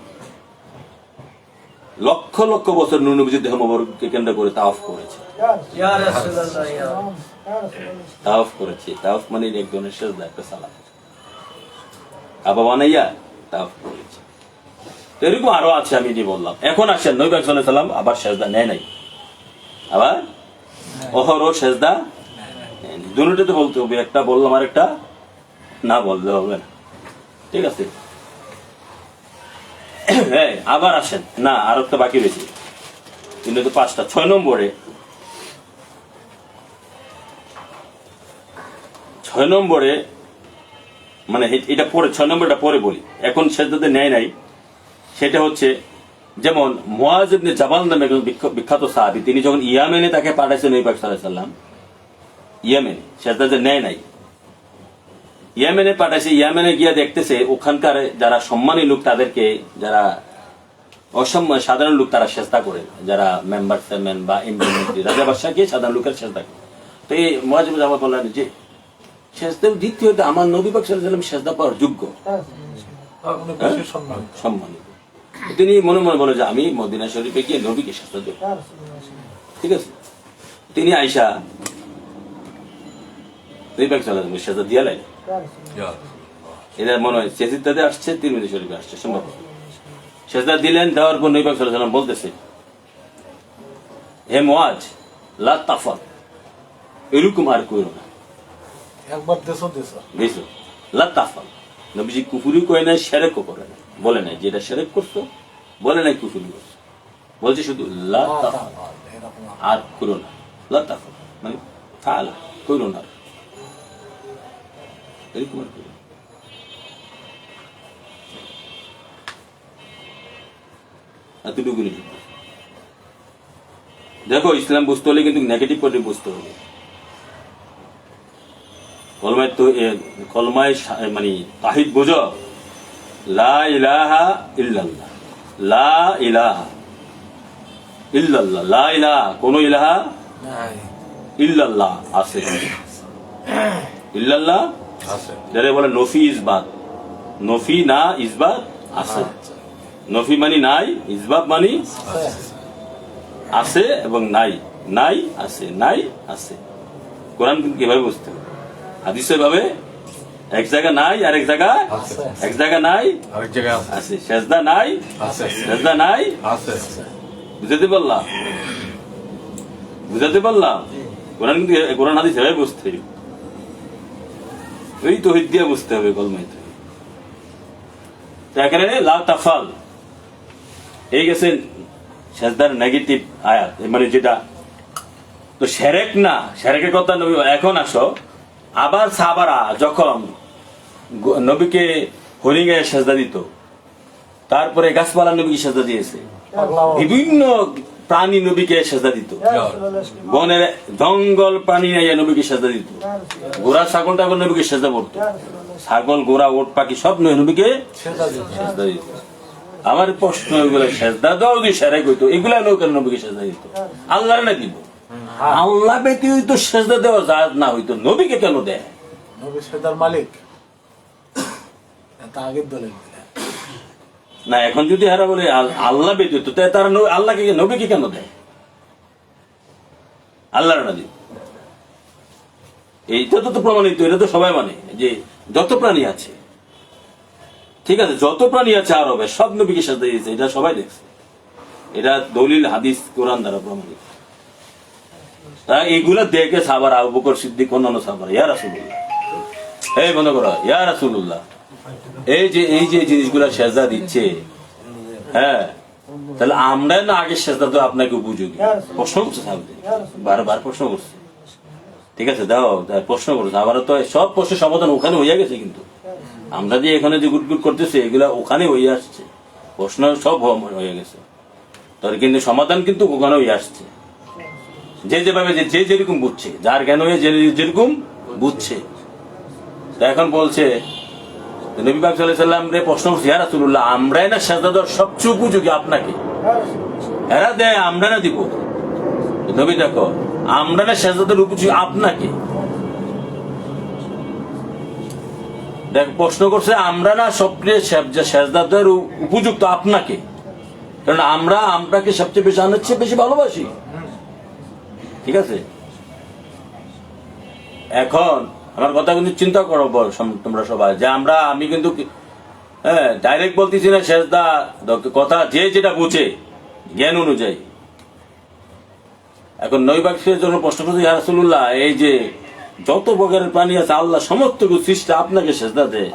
লক্ষ লক্ষ বছর নূর নবীজির দেহ মুবারককে কেন্দ্র করে তাওয়াফ করেছে। তাওয়াফ মানে এক ধরনের সেজদা, একটা সালাত, কাবা বানাইয়া তাওয়াফ করেছে। এরকম আরো আছে, আমি যে বললাম। এখন আসেন নবী পাক সাল্লাল্লাহু আলাইহি ওয়াসাল্লাম আবার সেজদা নেয় নাই, আবার অহরহ সেজদা দুটোতে বলতে হবে, একটা বললাম আর একটা না বললে হবে না। ঠিক আছে, হ্যাঁ আবার আসেন, না আর একটা বাকি রয়েছে, কিন্তু 5টা। 6 নম্বরে মানে এটা পরে, 6 নম্বরটা পরে বলি। এখন সেজদাতে নেয় নাই, সেটা হচ্ছে যেমন মুআজ ইবনে জাবাল নামে একজন বিখ্যাত সাহাবী, তিনি যখন ইয়ামেনে তাকে পাঠাইছেন নবী পাক সাল্লাল্লাহু আলাইহি ওয়াসাল্লাম, ইয়ামেনে সেজদাতে নেয় নাই। ইয়েমেনে পাঠাইছে, ইয়েমেনে গিয়ে দেখতেছে ওখানকার যারা সম্মানী লোক তাদেরকে, যারা অসম্মান সাধারণ লোক তারা চেষ্টা করে, যারা মেম্বার চেয়ারম্যান বা এমপি মন্ত্রী রাজা বাদশাহকে সাধারণ লোকের চেষ্টা করে। তো এই মুয়াজ্জিব জামা বললেন যে সেজদা দিতে হতে আমার নবী পাক সাল্লাল্লাহু আলাইহি ওয়াসাল্লাম সেজদা পাওয়ার যোগ্য, উনি বেশি সম্মান। সম্মানিত। তিনি মনে মনে বলে যে আমি মদিনা শরীফে গিয়ে নবীকে সেজদা দেব। ঠিক আছে, তিনি আয়েশা নবী পাক সাল্লাল্লাহু আলাইহি ওয়াসাল্লাম সেজদা দিয়া লাগে। এরা মনে হয় চেচিত্তাতে আসছে, তিরমিজি শরীফে আসছে সম্ভব। সেজদা দিলেন, দেওয়ার পর নবী পাক সাল্লাল্লাহু আলাইহি ওয়াসাল্লাম বলতেছে, হে মুয়াজ লা তাফাল, এরকম আর করো না। একবার দেশো বুঝছো, লা তাফাল। নবীজি কুফরি কয় নাই, শিরকও করে না, বলে নাই যেটা শিরক করছো, বলে নাই কুফরি করছো, বলছে শুধু লা তাফাল, আর করো না। লা তাফাল মানে ফাআলা, করো না, এরকম আর করো না। এতটুকুনি। দেখো, ইসলাম বুঝতে হলে কিন্তু নেগেটিভ করে বুঝতে হবে। কলমায় তো কলমায় মানে তাহিদ বোঝো, লা ইলাহা ইল্লাল্লাহ, লা ইলাহা ইল্লাল্লাহ, লা ইলাহা কোন ইলাহা ইল্লাল্লাহ আছে, ইল্লাল্লাহ আছে। যারা বলে নফি ইসবাত, নফি না ইসবাত আছে। নফি মানে নাই, ইসবাত মানে আছে এবং নাই, নাই আছে, নাই আছে। কোরআন কিন্তু কিভাবে বুঝতে হবে? হাদিসে ভাবে এক জায়গা নাই আর এক জায়গা, এক জায়গা নাই আরেক জায়গায় আছে, সেজদা নাই আছে, সেজদা নাই আছে। বুঝাতে পারলাম? বুঝাতে পারলাম? কোরআন কিন্তু, কোরআন হাদিস এভাবে বুঝতে হবে, ওই তৌহিদ দিয়ে বুঝতে হবে কলমায়। এখানে লা তাফাল এই গেছে সেজদার নেগেটিভ আয়াত, মানে যেটা তো শিরক না, শিরকের কথা নবী। এখন আসো, আবার সাহাবারা যখন নবীকে হরিণে সেজদা দিত, তারপরে গাছপালা নবীকে সেজদা দিয়েছে, বিভিন্ন প্রাণী নবীকে সেজদা দিত, বনের জঙ্গল প্রাণী নবীকে সেজদা দিত, ঘোড়া ছাগল টাগল নবীকে সেজদা করতো, ছাগল ঘোড়া ওট পাখি সব নবীকে সেজদা দিত। আমার প্রশ্ন, এগুলো সেজদা দেওয়া যদি শিরক হইতো, এগুলা নৌকার নবীকে সেজদা দিত, আল্লাহর না দিব? আল্লাহ ব্যতীত সেজদা দেওয়া জায়েজ না হইতো, নবীকে কেন দেয়? নবী সেজদার মালিক, এটা আগের দলের না, এখন যদি হারা বলে আল্লাহ ব্যতীত, তারা আল্লাহকে নবীকে কেন দেয়? আল্লাহর না দিব, এইটা তো প্রমাণিত, এটা তো সবাই মানে যে যত প্রাণী আছে, ঠিক আছে, যত প্রাণী আছে আরবে সব নবীকে সেজদা দিয়েছে, এটা সবাই দেখছে, এটা দলিল হাদিস কোরআন দ্বারা প্রমাণিত। তা এইগুলা দেখে সাহাবার, আবু বকর সিদ্দিক, অন্যান্য সাহাবার, ইয়া রাসূলুল্লাহ, এই মনে করো, ইয়া রাসূলুল্লাহ, এই যে জিনিসগুলা সেজদা দিচ্ছে, হ্যাঁ, তাহলে আমরা না আগে সেজদা তো আপনাকে উপযোগী? প্রশ্ন করছে সাহাবাদের, বারবার প্রশ্ন করছে। ঠিক আছে, দাও প্রশ্ন করছে, আবার তো সব প্রশ্নের সমাধান ওখানে হইয়া গেছে, কিন্তু আমরা যে এখানে যে গুটগুট করতেছি এগুলা ওখানে হয়ে আসছে, প্রশ্ন সব হয়ে গেছে, তোর কিন্তু সমাধান কিন্তু ওখানে হয়ে আসছে। যে যেভাবে যে যেরকম বুঝছে, যার জ্ঞান হয়ে যেরকম বুঝছে। তা এখন বলছে নবী পাক সাল্লাল্লাহু আলাইহি ওয়াসাল্লাম রে প্রশ্ন করছে, ইয়া রাসূলুল্লাহ, আমরাই না সেজদা দেওয়ার সবচেয়ে উপযোগী আপনাকে? এরা দেয়, আমরা না দিব? নবী দেখো, আমরা না সেজদা দেওয়ার উপযোগী আপনাকে? দেখ, প্রশ্ন করছে, আমরা না সবচেয়ে সেজদা দেওয়ার উপযুক্ত আপনাকে, কারণ আমরা আপনাকে সবচেয়ে বেশি, আনার চেয়ে বেশি ভালোবাসি। ঠিক আছে, এখন আমার কথা কিন্তু চিন্তা করো তোমরা সবাই, যে আমি কিন্তু ডাইরেক্ট বলতেছি না সেজদা কথা, যে যেটা বুঝে জ্ঞান অনুযায়ী। এখন নবী পাক যখন প্রশ্ন করছে, ইয়া রাসূলুল্লাহ, এই যে যত প্রকারের প্রাণী আছে, আল্লাহ সমস্ত সৃষ্টি আপনাকে সেজদা দেয়,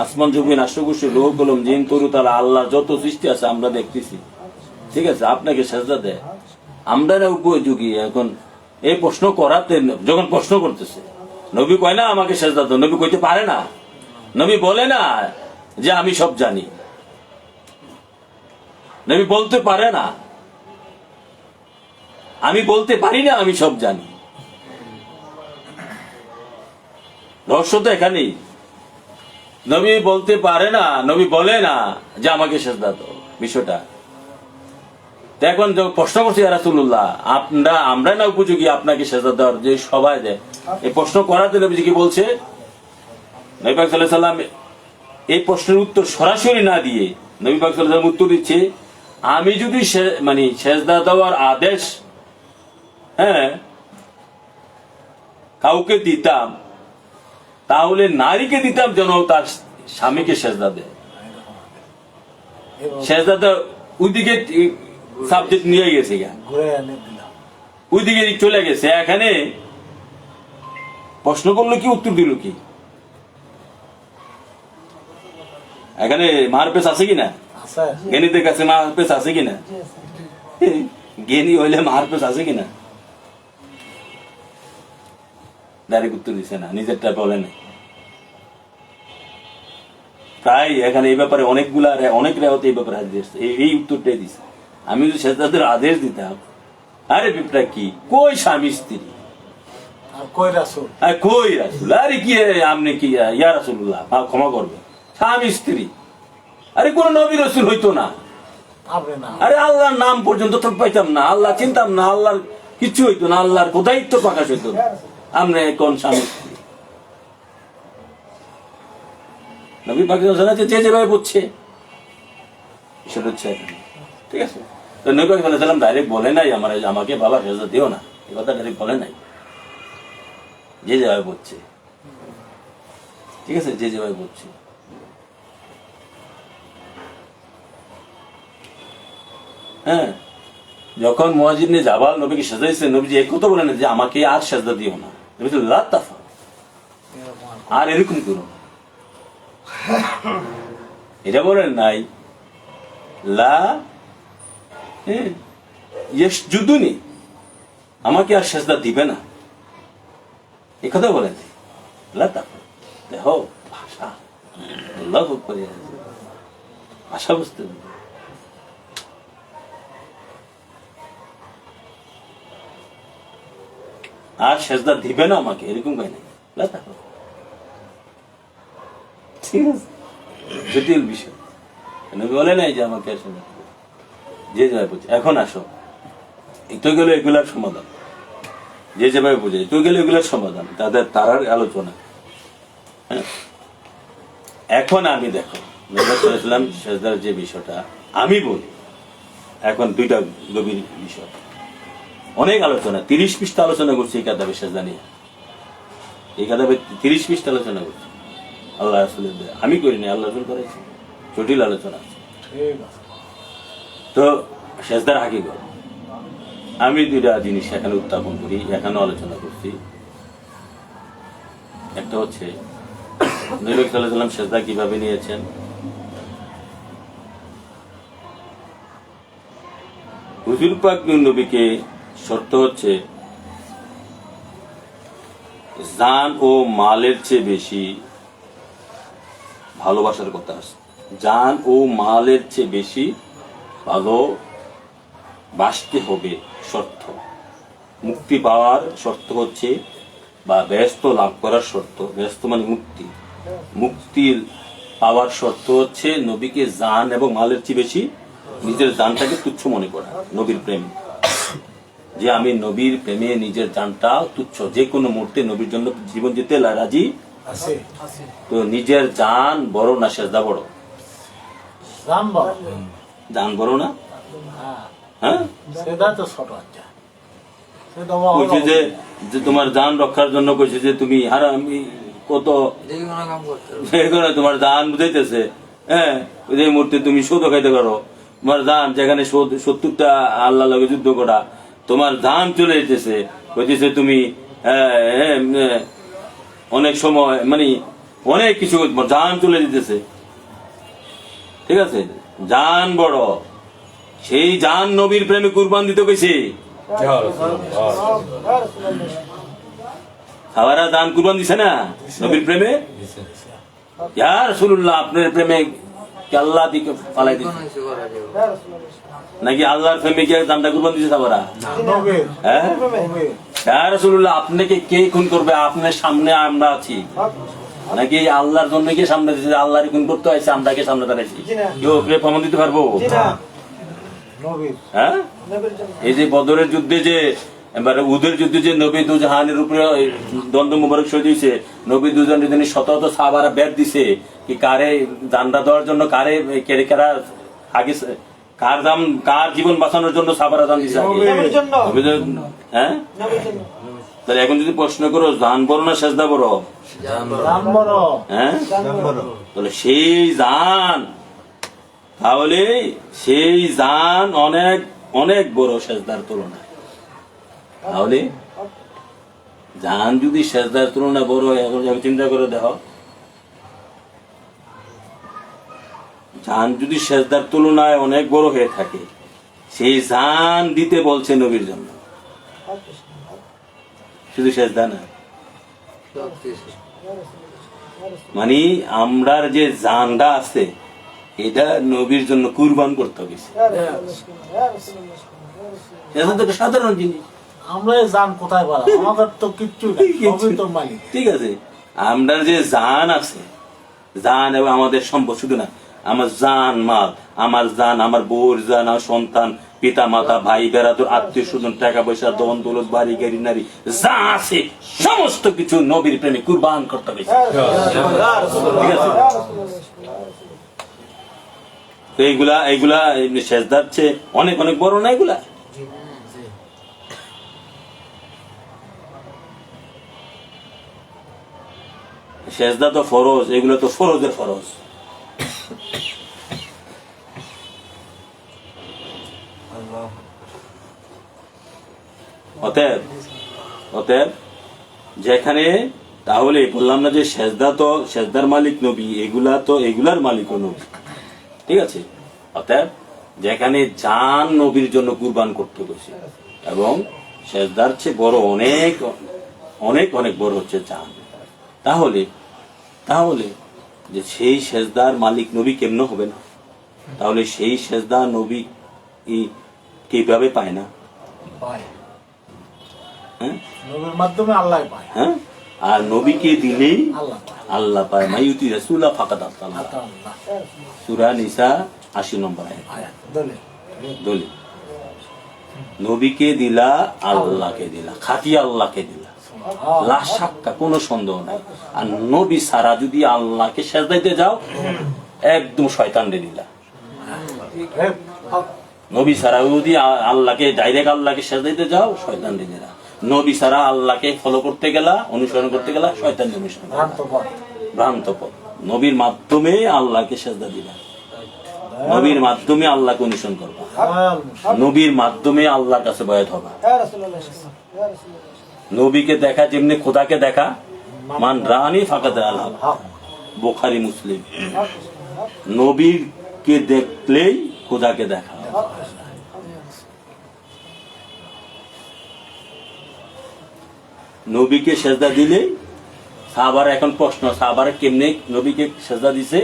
আসমান জমিন আশ্রকুশ লোহ কলম জিন তরুতালা, আল্লাহ যত সৃষ্টি আছে আমরা দেখতেছি, ঠিক আছে, আপনাকে সেজদা দেয়, আমরা উপযোগী? এখন এই প্রশ্ন করাতে, যখন প্রশ্ন করতেছে, নবী কয় না আমাকে সেজদা দাও, নবী কইতে পারে না, নবী বলে না যে আমি সব জানি, নবী বলতে পারে না, আমি বলতে পারি না আমি সব জানি। রহস্য তো এখানেই, নবী বলতে পারে না, নবী বলে না যে আমাকে সেজদা দাও, বিষয়টা। তো এখন যখন প্রশ্ন করছি ইয়া রাসূলুল্লাহ, আমরা না উপযোগী আপনাকে সেজদা দেওয়ার, যে সবাই দেয়, এই প্রশ্ন করাতে নবীজি কি বলছে? নবী পাক সাল্লাল্লাহু আলাইহি সাল্লাম এই প্রশ্নের উত্তর সরাসরি না দিয়ে নবী পাক সাল্লাল্লাহু আলাইহি সাল্লাম উত্তর দিচ্ছে, আমি যদি সেজদা দেওয়ার আদেশ কাউকে দিতাম, তাহলে নারীকে দিতাম যেন তার স্বামীকে সেজদা দেয়। সেজদাটা ওইদিকে সাবজেক্ট নিয়ে গেছে, ঘুরে এনে দিলাম। ওইদিকে চলে গেছে। এখানে প্রশ্ন করলো কি, উত্তর দিল কি? এখানে মারপেস আছে কিনা? আছে। জ্ঞানীদের কাছে মারপেস আছে কিনা? জ্ঞানী হইলে মারপেস আছে কিনা? ডাইরেক্ট উত্তর দিছে না, নিজেরটা বলে না। প্রায় এখানে এই ব্যাপারে অনেক রেওয়াতে এই ব্যাপারে আদেশ, এই উত্তরটাই দিছে। আমি যদি সেজদাদের আদেশ দিতাম, আরে বিপটা কি, কই স্বামী স্ত্রী, আর কই রাসূল? কই রাসূল, আরে কি আপনি কি ইয়া রাসূলুল্লাহ ক্ষমা করবে, স্বামী স্ত্রী, আরে কোন নবী রাসূল হইতো না। আপনি না, আরে আল্লাহর নাম পর্যন্ত তো পাইতাম না, আল্লাহ চিনতাম না, আল্লাহর কিছু হইতো না, আল্লাহর দায়িত্ব প্রকাশ হইতো না। আমরা কোন স্বামী স্ত্রী? নবী পাক জানাচ্ছে যে যেভাবে বুঝছে সেটা হচ্ছে এখানে, ঠিক আছে। তো নবী পাক সাল্লাল্লাহু আলাইহি সাল্লাম ডাইরেক্ট বলে নাই আমাকে বাবা সেজদা দিও না, এই কথা ডাইরেক্ট বলে নাই। যে যেভাবে বুঝছে, ঠিক আছে, যে যেভাবে বুঝছে। হ্যাঁ, যখন মুয়াজ্জিন জাবাল নবীকে সেজদা দিয়েছে, নবীজি এক কথা বলেন যে আমাকে আর সেজদা দিও না, নবী তো লা তাফাল, আর এরকম করো না। এটা বলেন নাই লা ইয়াসজুদুনি, আমাকে আর সেজদা দিবে না, এই কথা বলেন নাই। লা তাফাল, দেখো ভাষা, আল্লাহ করে ভাষা বুঝতে হবে। আর সেজদা দিবে না আমাকে, এরকম কই নাই। লা তাফাল, ঠিক আছে, জটিল বিষয়। নবী বলে নাই যে আমাকে সেজদা দিবে, যে যেভাবে বুঝে। এখন আসো, তো গেল এগুলার সমাধান, যে যেভাবে বুঝে তো গেল এগুলার সমাধান, তারার আলোচনা। হ্যাঁ, এখন আমি দেখো নবী সাল্লাল্লাহু আলাইহি ওয়াসাল্লাম সেজদার যে বিষয়টা আমি বলি, এখন দুইটা গভীর বিষয়, অনেক আলোচনা, 30 পৃষ্ঠা আলোচনা করছি এই কাদাবে সেজদা নিয়ে। এই কাদাবে 30 পৃষ্ঠা আলোচনা করছি আল্লাহ রাসূলের দেয়া, আমি করিনি, আল্লাহ রাসূল করেছে। জটিল আলোচনা আছে। ঠিক আছে। তো সেজদার হাকিকত আমি দুইটা জিনিস এখানে উত্থাপন করি, এখানেও আলোচনা করছি। একটা হচ্ছে নবী সাল্লাল্লাহু আলাইহি ওয়াসাল্লাম সেজদা কিভাবে নিয়েছেন। হুজুর পাক নবীকে শর্ত হচ্ছে জান ও মালের চেয়ে বেশি ভালোবাসার কথা আছে। জান ও মালের চেয়ে বেশি ভালোবাসতে হবে শর্ত। মুক্তি পাওয়ার শর্ত হচ্ছে, বা ব্যস্ত লাভ করার শর্ত, ব্যস্ত মানে মুক্তি, মুক্তির পাওয়ার শর্ত হচ্ছে নবীকে জান এবং মালের চেয়ে বেশি নিজের জানটাকে তুচ্ছ মনে করা। নবীর প্রেম, যে আমি নবীর প্রেমে নিজের জানটা তুচ্ছ, যে কোনো মুহূর্তে নবীর জন্য জীবন দিতে রাজি আছে। তো নিজের জান বড় না সেজদা বড়? জান বড়। জান বড় না? হ্যাঁ, হ্যাঁ, সেটা তো ছোট আচ্ছা। সেটা কইছে যে তোমার জান রক্ষার জন্য কইছে যে তুমি হারামি কত এখানে তোমার জান বুঝাইতেছে। হ্যাঁ, ওই মুহূর্তে তুমি সুদ খাইতে পারো, তোমার জান যেখানে 70টা আল্লাহ লগে যুদ্ধ করা, তোমার জান চলে যেতেছে, কইতেছে তুমি অনেক সময় মানে অনেক কিছু জান চলে যেতেছে, ঠিক আছে, জান বড়, সেই জান নবীর প্রেমে কুরবান দিতে কইছে। খাওয়ারা দান কুরবান দিছে না নবীর প্রেমে? ইয়া রাসূলুল্লাহ, আপনার প্রেমে কি আল্লাহ দিকে পালাই দিছে নাকি আল্লাহর প্রেমে কি দানটা কুরবান দিছে খাওয়ারা? হ্যাঁ, ইয়া রাসূলুল্লাহ, আপনাকে কে খুন করবে? আপনার সামনে আমরা আছি, নাকি আল্লাহর জন্য কি সামনে দিচ্ছে, আল্লাহর গুণ করতে হয়েছে, আমরা কি সামনে দাঁড়াইছি? কেউ ওকে প্রমাণ দিতে পারবো? নবীর হ্যাঁ, এই যে বদরের যুদ্ধে যে এবারে উদের যুদ্ধে যে নবী দু জাহানের উপরে দণ্ড মুবারক শহীদ হয়েছে, নবী দুজন যদি শত শত সাহাবারা ব্যাট দিছে কি কারে জান্ডা দেওয়ার জন্য, কারে কেড়ে কারা আগে কার দাম, কার জীবন বাঁচানোর জন্য সাহাবারা দান দিছে আগে? নবীদের। হ্যাঁ, তাহলে এখন যদি প্রশ্ন করো জান বড় না সেজদা বড়? দাম বড়। হ্যাঁ, তাহলে সেই জান, তাহলে সেই জান অনেক অনেক বড় সেজদার তুলনায়। তাহলে জান যদি সেজদার তুলনায় বড় হয়, এখন চিন্তা করে দেখো, জান যদি সেজদার তুলনায় অনেক বড় হয়ে থাকে, সেই জান দিতে বলছে নবীর জন্য, শুধু সেজদা না। মানে আমরার যে জানটা আছে এটা নবীর জন্য কুরবান করতে হবে। এটা তো সাধারণ জিনিস। আমরা এই জান কোথায় পাবো? আমাদের তো কিচ্ছু নাই, সবই তো মালিক। ঠিক আছে, আমরা যে জান আছে, জান এবং আমাদের সম্পদ শুধু না, আমার জান মাল, আমার জান, আমার বউর জান, আমার সন্তান, পিতা মাতা, ভাই বেড়াদর, আত্মীয় স্বজন, টাকা পয়সা, দন দৌলত, বাড়ি গাড়ি, নারী যা আছে সমস্ত কিছু নবীর প্রেমে কুরবান করতে হবে। ঠিক আছে, তো এইগুলা এইগুলা সেজদার চেয়ে অনেক অনেক বড় না এগুলা? সেজদা তো ফরজ, এগুলো তো ফরজের ফরজ। অতএব অতএব যেখানে, তাহলে বললাম না যে সেজদা তো সেজদার মালিক নবী, এগুলা তো এগুলার মালিকও নবী। ঠিক আছে, অতএব যেখানে জান নবীর জন্য কুরবান করতে গেছে, এবং সেজদার চেয়ে বড় অনেক অনেক অনেক বড় হচ্ছে জান, তাহলে তাহলে যে সেই সেজদার মালিক নবী কেমন হবে না? তাহলে সেই সেজদা নবী কিভাবে পায় না? হ্যাঁ, নবীর মাধ্যমে আল্লাহ পায়। হ্যাঁ, আর নবীকে দিলেই আল্লাহ পায়। আল্লাহ পায়। মাইউতি রাসূলা ফাকাদ আল্লাহ। আল্লাহ। সূরা নিসা 80 নম্বর আয়াত। আয়াত, দলিল। দলিল, নবীকে দিলা আল্লাহকে দিলা, খাঁটি আল্লাহকে দিলা, লা শাক্কা, কোনো সন্দেহ নাই। আর নবী সারা যদি আল্লাহকে সেজদাইতে যাও, একদম শয়তানরে দিলা। হ্যাঁ, নবী সারা যদি আল্লাহকে ডাইরেক্ট আল্লাহকে সেজদাইতে যাও, শয়তানরে দিলা। নবী সারা আল্লাহকে ফলো করতে গেলা, অনুসরণ করতে গেলা, শয়তান অনুসরণ, ভ্রান্ত পথ। ভ্রান্ত পথ। নবীর মাধ্যমে আল্লাহকে সেজদা দিলা, নবীর মাধ্যমে আল্লাহকে অনুসরণ করবা, নবীর মাধ্যমে আল্লাহর কাছে বয়াত হবা। নবীকে দেখা যেমনি খোদাকে দেখা, মান রানি ফাকাদ আল্লাহ, বুখারী মুসলিম। নবীকে দেখলেই খোদাকে দেখা। নবীকে সেজদা দিলে সাহাবার, এখন প্রশ্ন সাহাবারা কেমনে নবীকে সেজদা দিছে,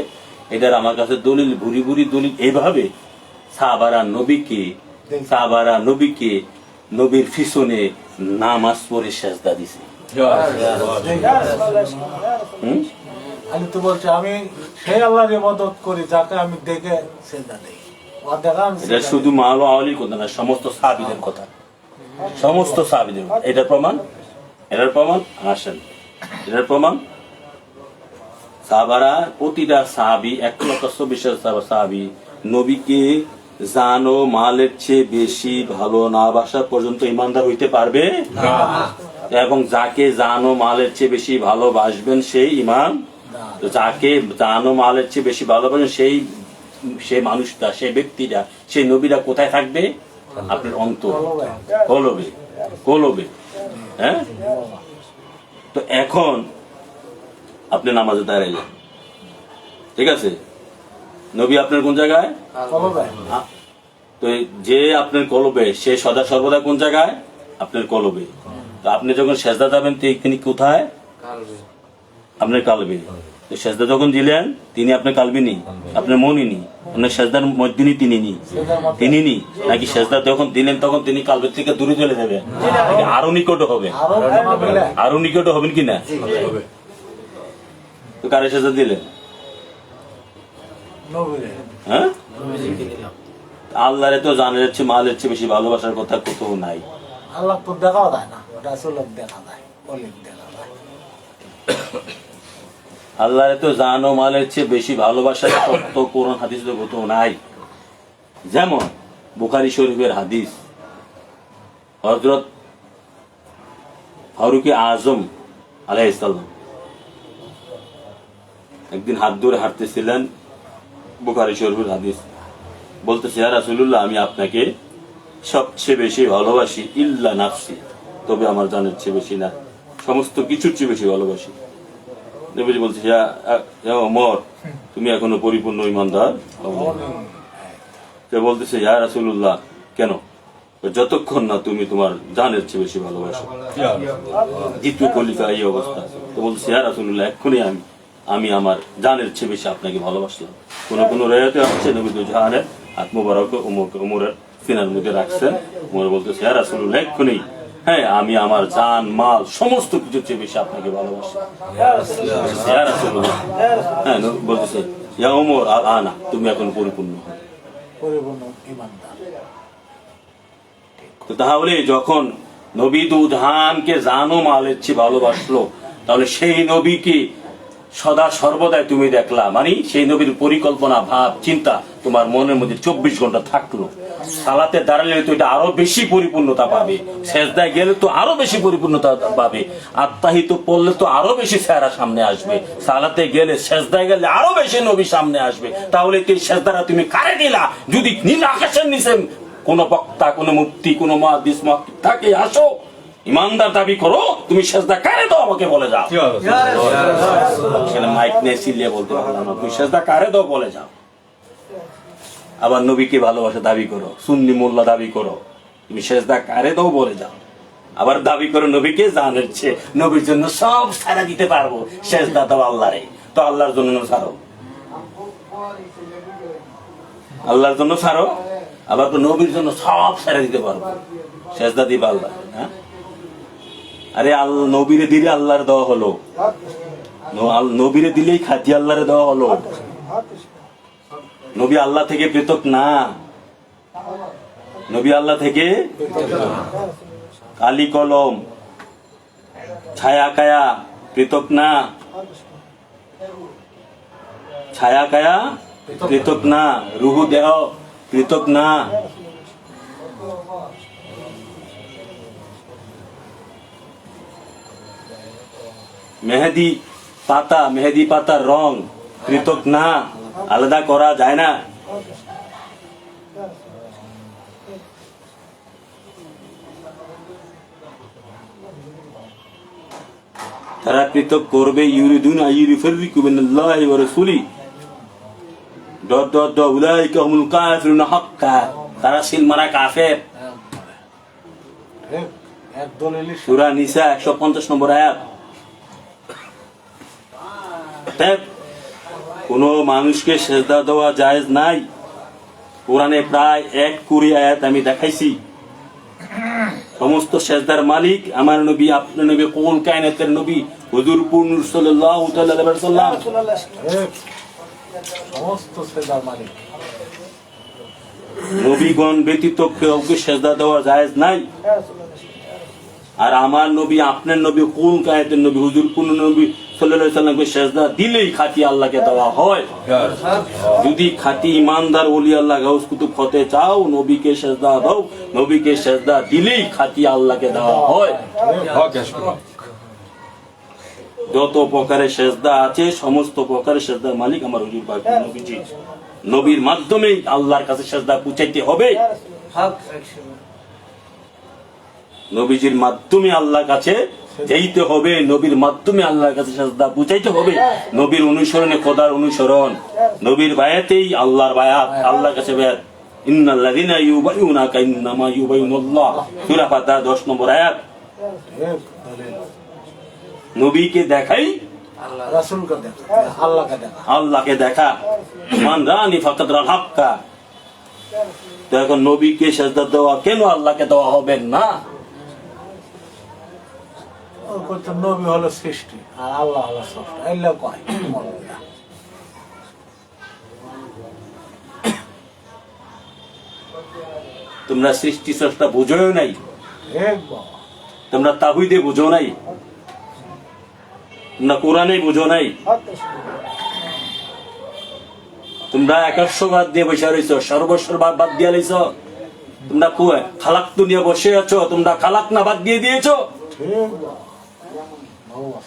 এটার আমার কাছে দলিল, ভুরি ভুরি দলিল। এইভাবে সাহাবারা নবীকে নবীর পিছনে নামাজ পড়ে সেজদা দিছে। আমি তো বলছি, আমি সেই আল্লাহর ইবাদত করি যাকে আমি দেখে সেজদা দেই। ও দেখা আমি এটা শুধু মাল ও আওয়ালির কথা না, সমস্ত সাহাবীদের কথা, সমস্ত সাহাবীদের। এটার প্রমাণ, এটার প্রমাণ আসেন, এটার প্রমাণ সাহাবারা, প্রতিটা সাহাবী, 1,24,000 সাহাবী নবীকে জান ও মালের চেয়ে বেশি ভালো না বাসা পর্যন্ত ইমানদার হইতে পারবে না। এবং যাকে জান ও মালের চেয়ে বেশি ভালোবাসবেন সেই ইমান, তো যাকে জান ও মালের চেয়ে বেশি ভালোবাসবেন সেই মানুষটা, সেই ব্যক্তিটা, সেই নবীরা কোথায় থাকবে? আপনার অন্তর, কলবে, কলবে। হ্যাঁ, তো এখন আপনি নামাজে দাঁড়াইলেন, ঠিক আছে, নবী আপনার কোন জায়গায়? তো যে আপনার কলবে, সে সদা সর্বদা কোন জায়গায়? আপনার কলবে। তো আপনি যখন সেজদা যাবেন তিনি কোথায়? আপনার কালবে। তো সেজদা যখন দিলেন তিনি আপনার কালবে নি, আপনার মনই নি, আপনার সেজদার মধ্যে তিনি নি, নাকি সেজদা যখন দিলেন তখন তিনি কালবের থেকে দূরে চলে যাবেন, আরো নিকট হবে, আরো নিকট হবেন কিনা? তো কারে সেজদা দিলেন? নবীরে হ্যাঁ, আল্লাহরে তো জানের চেয়ে মালের চেয়ে বেশি ভালোবাসার কথা কোথাও নাই। আল্লাহ তো দেখাও যায় না, রাসূলক দেখা যায়, অলিক দেখা যায়। আল্লাহরে তো জান ও মালের চেয়ে বেশি ভালোবাসার তত্ত্ব কোরআন হাদিস তো কোথাও নাই। যেমন বুখারী শরীফের হাদিস, হযরত ফারুক আজম আলাইহিস সালাম একদিন হাত ধরে হাঁটতেছিলেন, বুখারী শরীফের হাদিস, বলতেছে ইয়া রাসূলুল্লাহ, আমি আপনাকে সবচেয়ে বেশি ভালোবাসি ইল্লা নাফসি, তবে আমার জানের চেয়ে বেশি না, সমস্ত কিছুর চেয়ে বেশি ভালোবাসি। নবীজি বলছে ইয়া ওমর, তুমি এখনো পরিপূর্ণ ঈমানদার হওনি। সে বলতেছে ইয়া রাসূলুল্লাহ, কেন? যতক্ষণ না তুমি তোমার জানের চেয়ে বেশি ভালোবাসো। দ্বিতীয় খলিফা এই অবস্থা, তো বলছে ইয়া রাসূলুল্লাহ, এক্ষুনি আমি আমার জানের চেয়ে বেশি আপনাকে ভালোবাসলাম। কোন কোন রায়াতে আছে নবী দু জাহানের হাত মুবারক ওমরের সিনার মধ্যে রাখছেন। ওমর বলতেছে ইয়া রাসূলুল্লাহ, এক্ষুনি, হ্যাঁ, আমি আমার জান মাল সমস্ত কিছুর চেয়ে বেশি আপনাকে ভালোবাসি। ইয়া রাসূলুল্লাহ, হ্যাঁ, বলতেছে ইয়া ওমর আনা, তুমি এখন পরিপূর্ণ হও। পরিপূর্ণ ঈমানদার। তো তাহলে যখন নবী দু জাহানকে জান ও মালের চেয়ে ভালোবাসলো, তাহলে সেই নবীকে সদা সর্বদাই তুমি দেখলা, মানে সেই নবীর পরিকল্পনা ভাব চিন্তা তোমার মনের মধ্যে 24 ঘন্টা থাকলো। সালাতে দাঁড়ালে তো এটা আরো বেশি পরিপূর্ণতা পাবে, সেজদায় গেলে তো আরো বেশি পরিপূর্ণতা পাবে, আত্মাহিত পড়লে তো আরো বেশি চেহারা সামনে আসবে, সালাতে গেলে সেজদায় গেলে আরো বেশি নবী সামনে আসবে। তাহলে এই সেজদাটা তুমি কারে দিলা? যদি নীল আকাশের নিচে কোন বক্তা, কোন মুফতি, কোন মুহাদ্দিস থাকে, আসো ইমানদার দাবি করো, তুমি সেজদা কারে দাও আমাকে বলে যাও। মাইক নিয়ে চিল্লিয়ে বলতে পারলাম না, তুমি সেজদা কারে দাও বলে যাও। আবার নবীকে ভালোবাসা দাবি করো, সুন্নি মোল্লা দাবি করো, তুমি সেজদা কারে দাও বলে যাও। আবার দাবি করো নবীকে জানের চেয়ে, নবীর জন্য সব ছাড়া দিতে পারবো, সেজদা দাও আল্লাহরে, তো আল্লাহর জন্য ছাড়ো, আল্লাহর জন্য ছাড়ো, আবার তো নবীর জন্য সব ছেড়ে দিতে পারবো, সেজদা দিবা আল্লাহ। হ্যাঁ, আরে নবীরে দিলে আল্লাহর দেওয়া হলো, নবীরে দিলেই খাতি আল্লাহরে দেওয়া হলো। নবী আল্লাহ থেকে পৃথক না, নবী আল্লাহ থেকে কালি কলম ছায়া কায়া পৃথক না, ছায়া কায়া পৃথক না, রুহু দেহ পৃথক না। মেহেদি পাতার রং পৃথক না, আলাদা করা যায় না। তারা পৃথক করবে, ইউরিদুনা ইউরিফাররিকু বাইনাল্লাহি ওয়া রাসূলি উলাইকা হুমুল কাফিরুনা হাক্কা, তারা সিলমারা কাফের। সূরা নিসা 150 নম্বর আয়াত। কোন মানুষকে সেজদা দেওয়া জায়েজ নাই। কোরআনে প্রায় 1 কোটি আয়াত আমি দেখাইছি। সমস্ত সেজদার মালিক আমার নবী, আপনার নবী, কোন কায়নাতের নবী হুজুর নূর সাল্লাল্লাহু তাআলা আলাইহি ওয়াসাল্লাম। সমস্ত সেজদার মালিক। নবীগণ ব্যতীত কাউকে সেজদা দেওয়া জায়েজ নাই। আর আমার নবী, আপনার নবী, কোন কায়নাতের নবী হুজুর নবী সাল্লাল্লাহু আলাইহি ওয়াসাল্লামকে সেজদা দিলেই খাঁটি আল্লাহকে দেওয়া হয়। যদি খাঁটি ইমানদার ওলি আল্লাহ গাউস কুতুব হতে চাও, নবীকে সেজদা দাও, নবীকে সেজদা দিলেই খাঁটি আল্লাহকে দেওয়া হয়। যত প্রকারের সেজদা আছে সমস্ত প্রকারের সেজদার মালিক আমার হুজুর পাক নবীজি। নবীর মাধ্যমেই আল্লাহর কাছে সেজদা পৌঁছাইতে হবে, নবীজির মাধ্যমে আল্লাহর কাছে যেতে হবে, নবীর মাধ্যমে আল্লাহর কাছে সেজদা পৌঁছাইতে হবে। নবীর অনুসরণে খোদার অনুসরণ, নবীর বায়াতেই আল্লাহর বায়াত, আল্লাহর কাছে বায়াত। ইন্নাল্লাযিনা ইউবাইউনাকা ইন্নামা ইউবাইউনাল্লাহ, সূরা ফাতিহা 10 নম্বর আয়াত। নবীকে দেখাই, রাসূলকে দেখা, আল্লাহকে দেখা, আল্লাহকে দেখা। মান রানি ফাকাদ রাল হাক্কা। তো এখন নবীকে সেজদা দেওয়া কেন আল্লাহকে দেওয়া হবে না? ও করতো নবী হলো সৃষ্টি আর আল্লাহ হলো স্রষ্টা, এগুলো কয় মৌলবীরা। তোমরা সৃষ্টি স্রষ্টা বুঝোও নাই, এক বাবা, তোমরা তাহিদে বুঝো নাই, তোমরা কোরআনে বুঝো নাই, তোমরা একাশবাদ দিয়ে বসে রয়েছ, সর্বস্বর বাদ দিয়ে লাইছ। তোমরা খালাক তো নিয়ে বসে আছো, তোমরা খালাক না বাদ দিয়ে দিয়েছো। ঠিক বাবা, বাবা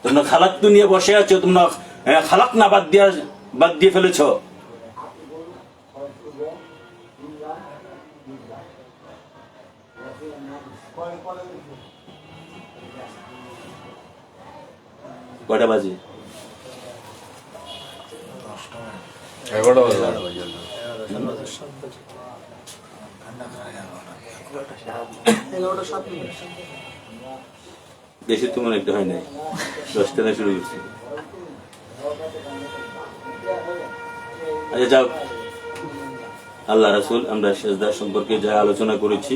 তোমরা খালাক তো নিয়ে বসে আছো, তোমরা খালাক না বাদ দিয়ে ফেলেছ। কয়টা বাজে? 11টা বাজে। বেশি তো মনে একটা হয় নাই, 10টা শুরু করছি। আচ্ছা যাও, আল্লাহ রাসূল আমরা সেজদা সম্পর্কে যা আলোচনা করেছি,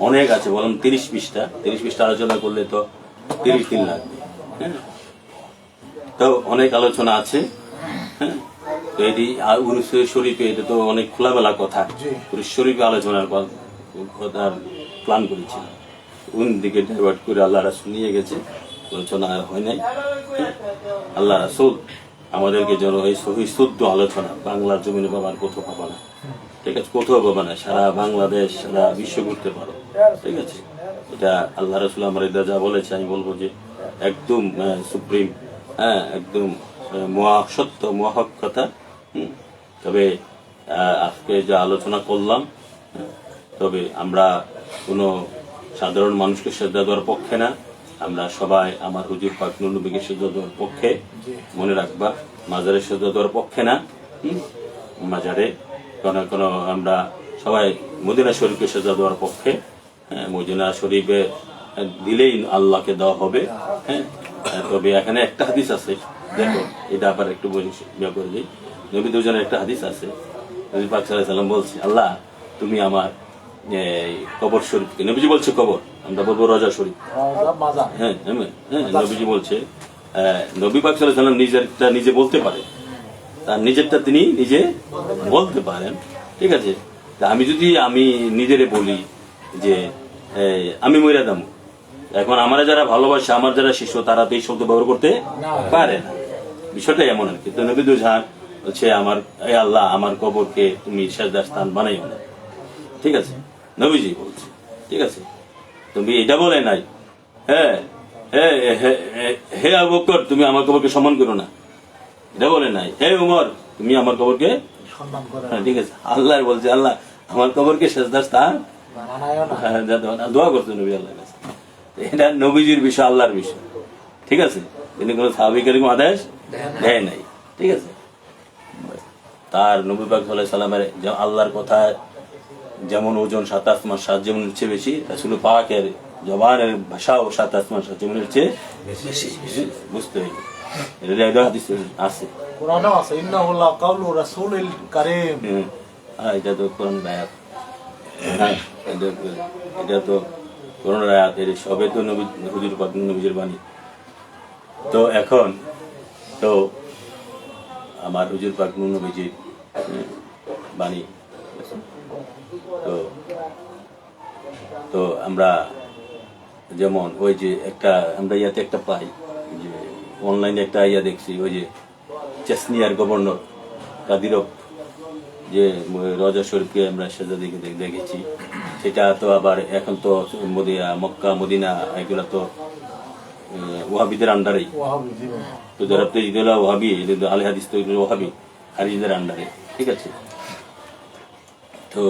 অনেক আছে, বললাম 30 পৃষ্ঠা আলোচনা করলে তো 30 দিন লাগবে। হ্যাঁ, তো অনেক আলোচনা আছে। হ্যাঁ, তো এটি উরুস শরীফে এটা তো অনেক খোলামেলা কথা। উরুস শরীফে আলোচনার কথার প্ল্যান করেছিলাম, কোন দিকে ডাইভার্ট করে আল্লাহ রাসূল নিয়ে গেছে, আলোচনা আর হয় নাই। আল্লাহ রাসূল আমাদেরকে যেন এই সহি শুদ্ধ আলোচনা বাংলার জমিনে পাবার কোথাও পাবা না, ঠিক আছে, কোথাও পাবা না, সারা বাংলাদেশ সারা বিশ্ব ঘুরতে পারো, ঠিক আছে। এটা আল্লাহ রাসূল আমার এটা যা বলেছে, আমি বলবো যে একদম সুপ্রিম, হ্যাঁ, একদম সত্য মহাহক কথা। তবে আজকে যা আলোচনা করলাম, তবে আমরা কোনো সাধারণ মানুষকে শ্রদ্ধা দেওয়ার পক্ষে না, আমরা সবাই আমার হুজুর পাক নূর নবীকে শ্রদ্ধা দেওয়ার পক্ষে। মনে রাখবা, মাজারে শ্রদ্ধা দেওয়ার পক্ষে না, মাজারে কোনো আমরা সবাই মদিনা শরীফকে শ্রদ্ধা দেওয়ার পক্ষে। হ্যাঁ, মদিনা শরীফে দিলেই আল্লাহকে দেওয়া হবে। হ্যাঁ, তবে এখানে একটা হাদিস আছে, দেখো এটা আবার একটু ব্যাপার দিই। নবী দুজনের একটা হাদিস আছে, নবী পাক সাল্লাল্লাহু আলাইহি ওয়াসাল্লাম বলছে, আল্লাহ তুমি আমার কবর শরীফকে, নবীজি বলছে কবর, আমরা বলবো রজা শরীফ। হ্যাঁ হ্যাঁ, নবীজি বলছে, নবী পাক সাল্লাল্লাহু আলাইহি ওয়াসাল্লাম নিজেরটা নিজে বলতে পারে, তার নিজেরটা তিনি নিজে বলতে পারেন, ঠিক আছে। তা আমি যদি নিজেরে বলি যে আমি মইরা দাম, এখন আমরা যারা ভালোবাসে, আমার যারা শিষ্য, তারা তো এই শব্দ ব্যবহার করতে পারে না। বিষয়টা এমন আর কি। তো নবী দুজহান হচ্ছে আমার, এই আল্লাহ আমার কবরকে তুমি সেজদার স্থান বানাইও না, ঠিক আছে, নবীজি বলছে, ঠিক আছে। তুমি এটা বলে নাই, হ্যাঁ হে আবু বকর তুমি আমার কবরকে সম্মান করো না, এটা বলে নাই। হে উমর তুমি আমার কবরকে সম্মান করে, হ্যাঁ, ঠিক আছে। আল্লাহ বলছে, আল্লাহ আমার কবরকে সেজদার স্থান দোয়া করছে নবী আল্লাহর কাছে। এটা নবীজির বিষয়, আল্লাহর বিষয়, ঠিক আছে। তিনি কোনো সাহাবীকে আদেশ দেয় নাই, ঠিক আছে। তার নবী পাক সাল্লাল্লাহু আলাইহি সাল্লামের আল্লাহর কথা যেমন ওজন 7 আসমান 7 যেমনের চেয়ে বেশি, রাসূল পাকের জবানের ভাষাও 7 আসমান 7 যেমনের চেয়ে বেশি, বুঝতে হবে। এটা হাদিস আছে, কোরআনেও আছে, ইন্নাহু লাকাউলু রাসূলিল কারীম। এটা তো কোরআন আয়াত, এটা তো কোরআন আয়াত, এর সবে তো নবী হুজুর পাক নবীজির বাণী। তো এখন তো আমার হুজুর পাক নবীজির বাণী, তো তো আমরা যেমন ওই যে একটা আমরা ইয়াতে একটা পাই, যে অনলাইনে একটা ইয়া দেখছি, ওই যে চেসনিয়ার গভর্নর কাদিরভ যে রজা শরীফকে আমরা সেজদা দেখেছি, সেটা তো আবার এখন তো মক্কা মদিনা এগুলা তো ওয়াহাবিদের আন্ডারেই। তো যারা তো ঈদুল্লাহ ওয়াহাবি, আল হাদিস তো ওয়াহাবি হারিজদের আন্ডারে, ঠিক আছে। তো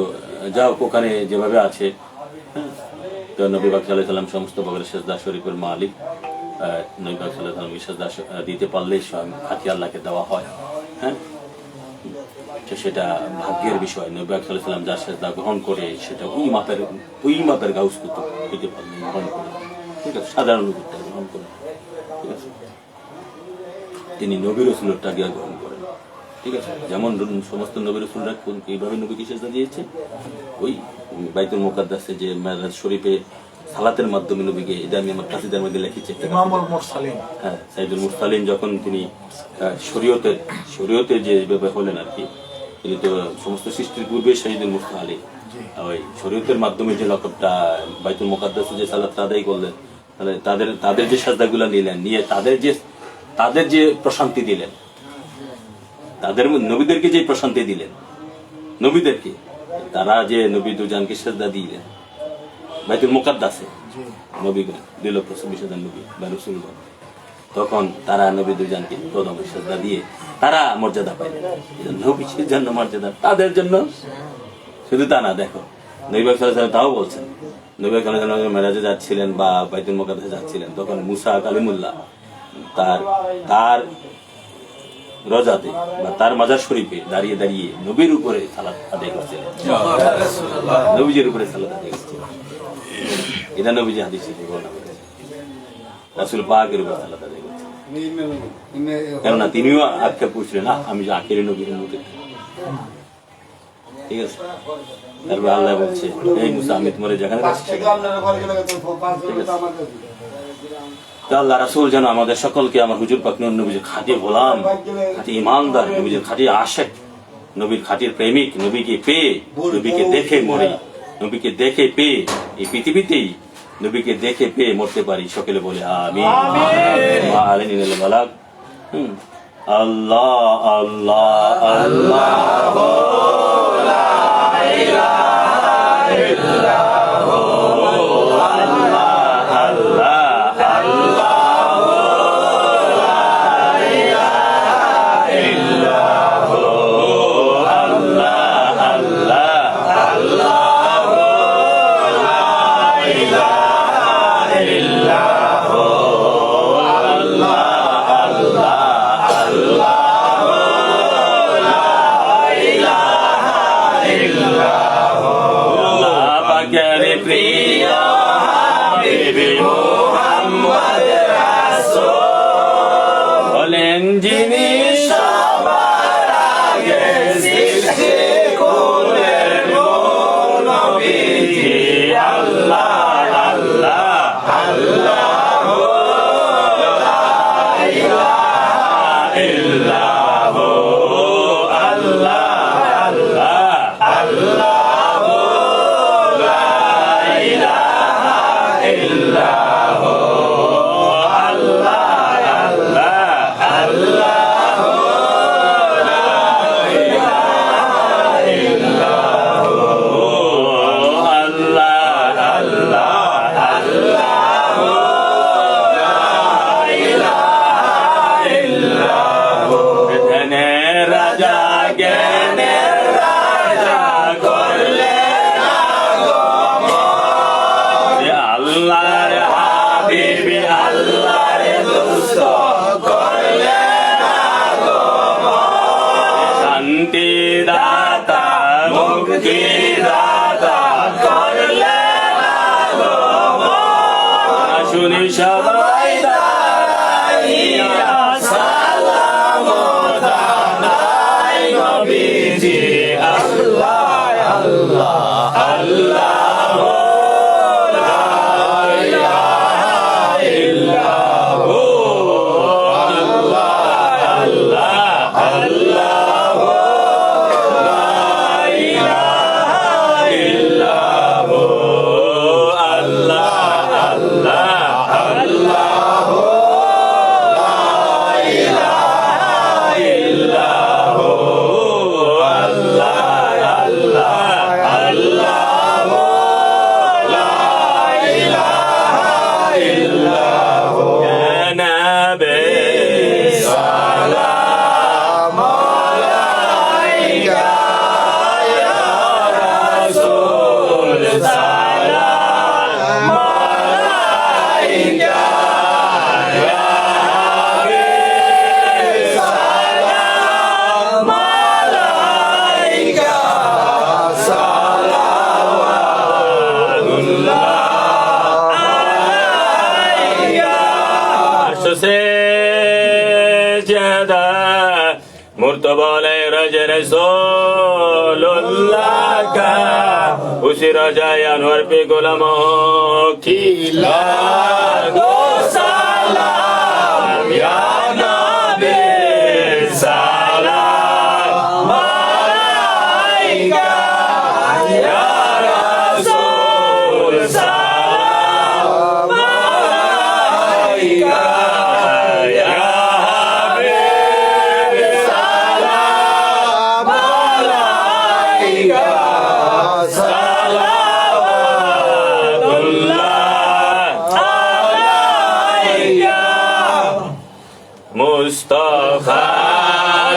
যাও ওখানে যেভাবে আছে, তো নবী পাক সাল্লাল্লাহু আলাইহি সাল্লাম সমস্ত প্রকারের সেজদা শরীফের মালিক। নবী পাক সাল্লাল্লাহু আলাইহি সাল্লাম সেজদা দিতে পারলেই খাঁটি আল্লাহকে দেওয়া হয়। হ্যাঁ, সেটা ভাগ্যের বিষয়। নবী পাক সাল্লাল্লাহু আলাইহি সাল্লাম যার সেজদা গ্রহণ করে, সেটা ওই মাপের গাউস কুতুব দিতে পারলে গ্রহণ করে, ঠিক আছে, সাধারণ লোকটা গ্রহণ করে, ঠিক আছে। তিনি নবী রাসূলেরটা গ্রহণ করেন, ঠিক আছে, যেমন সমস্ত নবী রাসূলরা কিভাবে নবীকে সেজদা দিয়েছে, ওই বাইতুল মুকাদ্দাসে যে মেরাজ শরীফে সালাতের মাধ্যমে নবীকে, এটা আমি আমার কাসিদার মধ্যে লিখেছি একটা ইমামুল মুরসালিন। হ্যাঁ, সাইদুল মুরসালিন যখন তিনি শরীয়তের যে ব্যাপার হলেন আর কি, তিনি তো সমস্ত সৃষ্টির পূর্বে সাইদুল মুরসালিন, ওই শরীয়তের মাধ্যমে যে লকবটা বাইতুল মুকাদ্দাসে যে সালাতটা আদায় করলেন, তাহলে তাদের যে সাজদাগুলো নিলেন, নিয়ে তাদের যে প্রশান্তি দিলেন, তাদের নবীদেরকে যে প্রশান্তি দিলেন, নবীদেরকে তারা যে নবী দুজানকে সেজদা দিলেন বাইতুল মুকাদ্দাসে, নবীগণ 2,20,000 নবী বা রাসূলগণ, তখন তারা নবী দুজানকে প্রথমে সেজদা দিয়ে তারা মর্যাদা পাইলেন। নবীর জন্য মর্যাদা, তাদের জন্য শুধু তা না, দেখো নবী সাল্লাল্লাহু আলাইহি ওয়াসাল্লাম তাও বলছেন, নবী সাল্লাল্লাহু আলাইহি ওয়াসাল্লাম মেরাজে যাচ্ছিলেন বা বাইতুল মুকাদ্দাসে যাচ্ছিলেন, তখন মুসা কালিমুল্লাহ তার রজাতে বা তার মাজার শরীফে দাঁড়িয়ে দাঁড়িয়ে নবীর উপরে সালাত আদায় করছিলেন, নবীজির উপরে সালাত আদায় করছিলেন। এটা নবীজি হাদিস শরীফে বর্ণনা করেছেন, রাসূল পাকের উপর সালাত আদায় করছেন। কেননা তিনিও আখ্যা করছিলেন, আমি যে আখেরি নবীর মধ্যে, ঠিক আছে। তারপর আল্লাহ বলছে, এই মুসা আমি তোমার যেখানে আল্লাহ রাসূল যেন আমাদের সকলকে আমার হুজুর পাক নবীজির খাঁটি গোলাম, খাঁটি ইমানদার, নবীজির খাঁটি আশিক, নবীর খাঁটির প্রেমিক, নবীকে পেয়ে, নবীকে দেখে মরে, নবীকে দেখে পেয়ে এই পৃথিবীতেই নবীকে দেখে পেয়ে মরতে পারি। সকলে বলে আমিন। আল্লাহ আল্লাহ আল্লাহ मुर्तबाले रज रसूलुल्लाह का उसी रजा अनवर पे गुलामों की लाखो सलाम या नबी सलाम अलैका या रसूल सलाम अलैका या मुस्तफा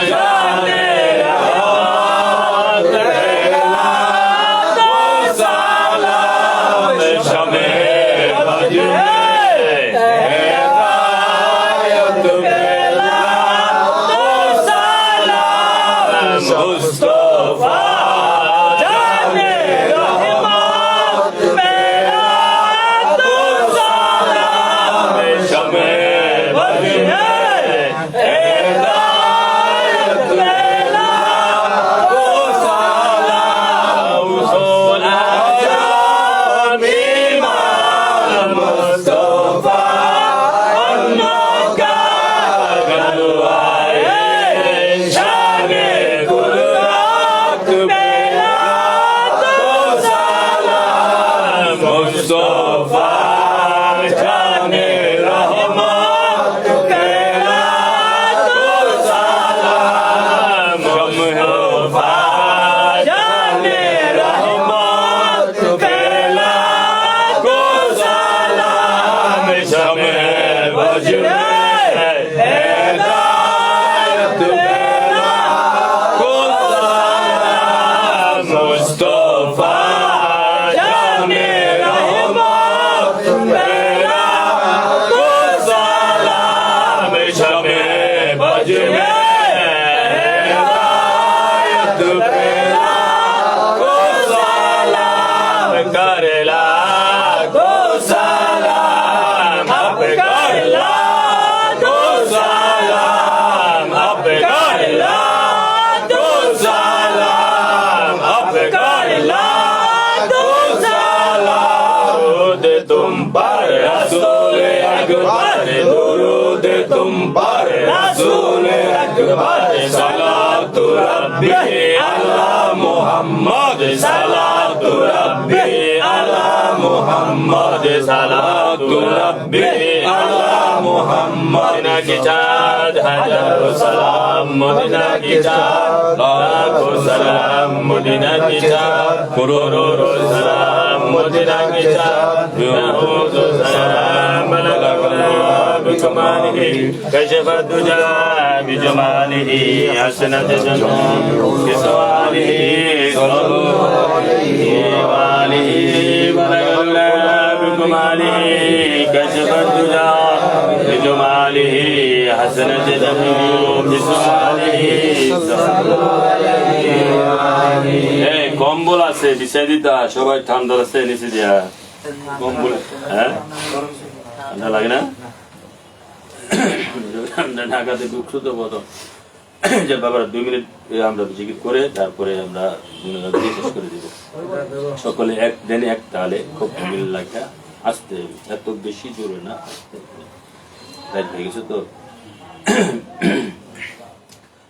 जाने सलाम शमे मुस्तफा जाने रहमत मेरा तो सलाम शमे सलातु रब्बी अला मुहम्मद सलातु रब्बी अला मुहम्मद सलातु रब्बी अला मुहम्मद मदीना की चाँद हजारों सलाम मदीना की चाँद लाखों सलाम मदीना की चाँद करोड़ों सलाम मदीना की चाँद लाखों सलाम बिकमालिही कशफ दुजा बिजमालिही हसनत जमाल बिसवालिही सल्लल्लाहु अलैहि बिकमालिही कशफ दुजा बिजमालिही हसनत जमाल बिसवालिही এই কম্বল আছে বিছাই দিতা সবাই ঠান্ডা আছে নিচে দিয়া কম্বল হ্যাঁ ঠান্ডা লাগে না ঢাকাতে ঢুকছো তো বলো যে বাবার 2 মিনিট আমরা জিকির করে তারপরে আমরা শেষ করে দিব সকলে এক দিনে এক তালে খুব মিল লাগা আস্তে এত বেশি জোরে না রাইট হয়ে গেছে তো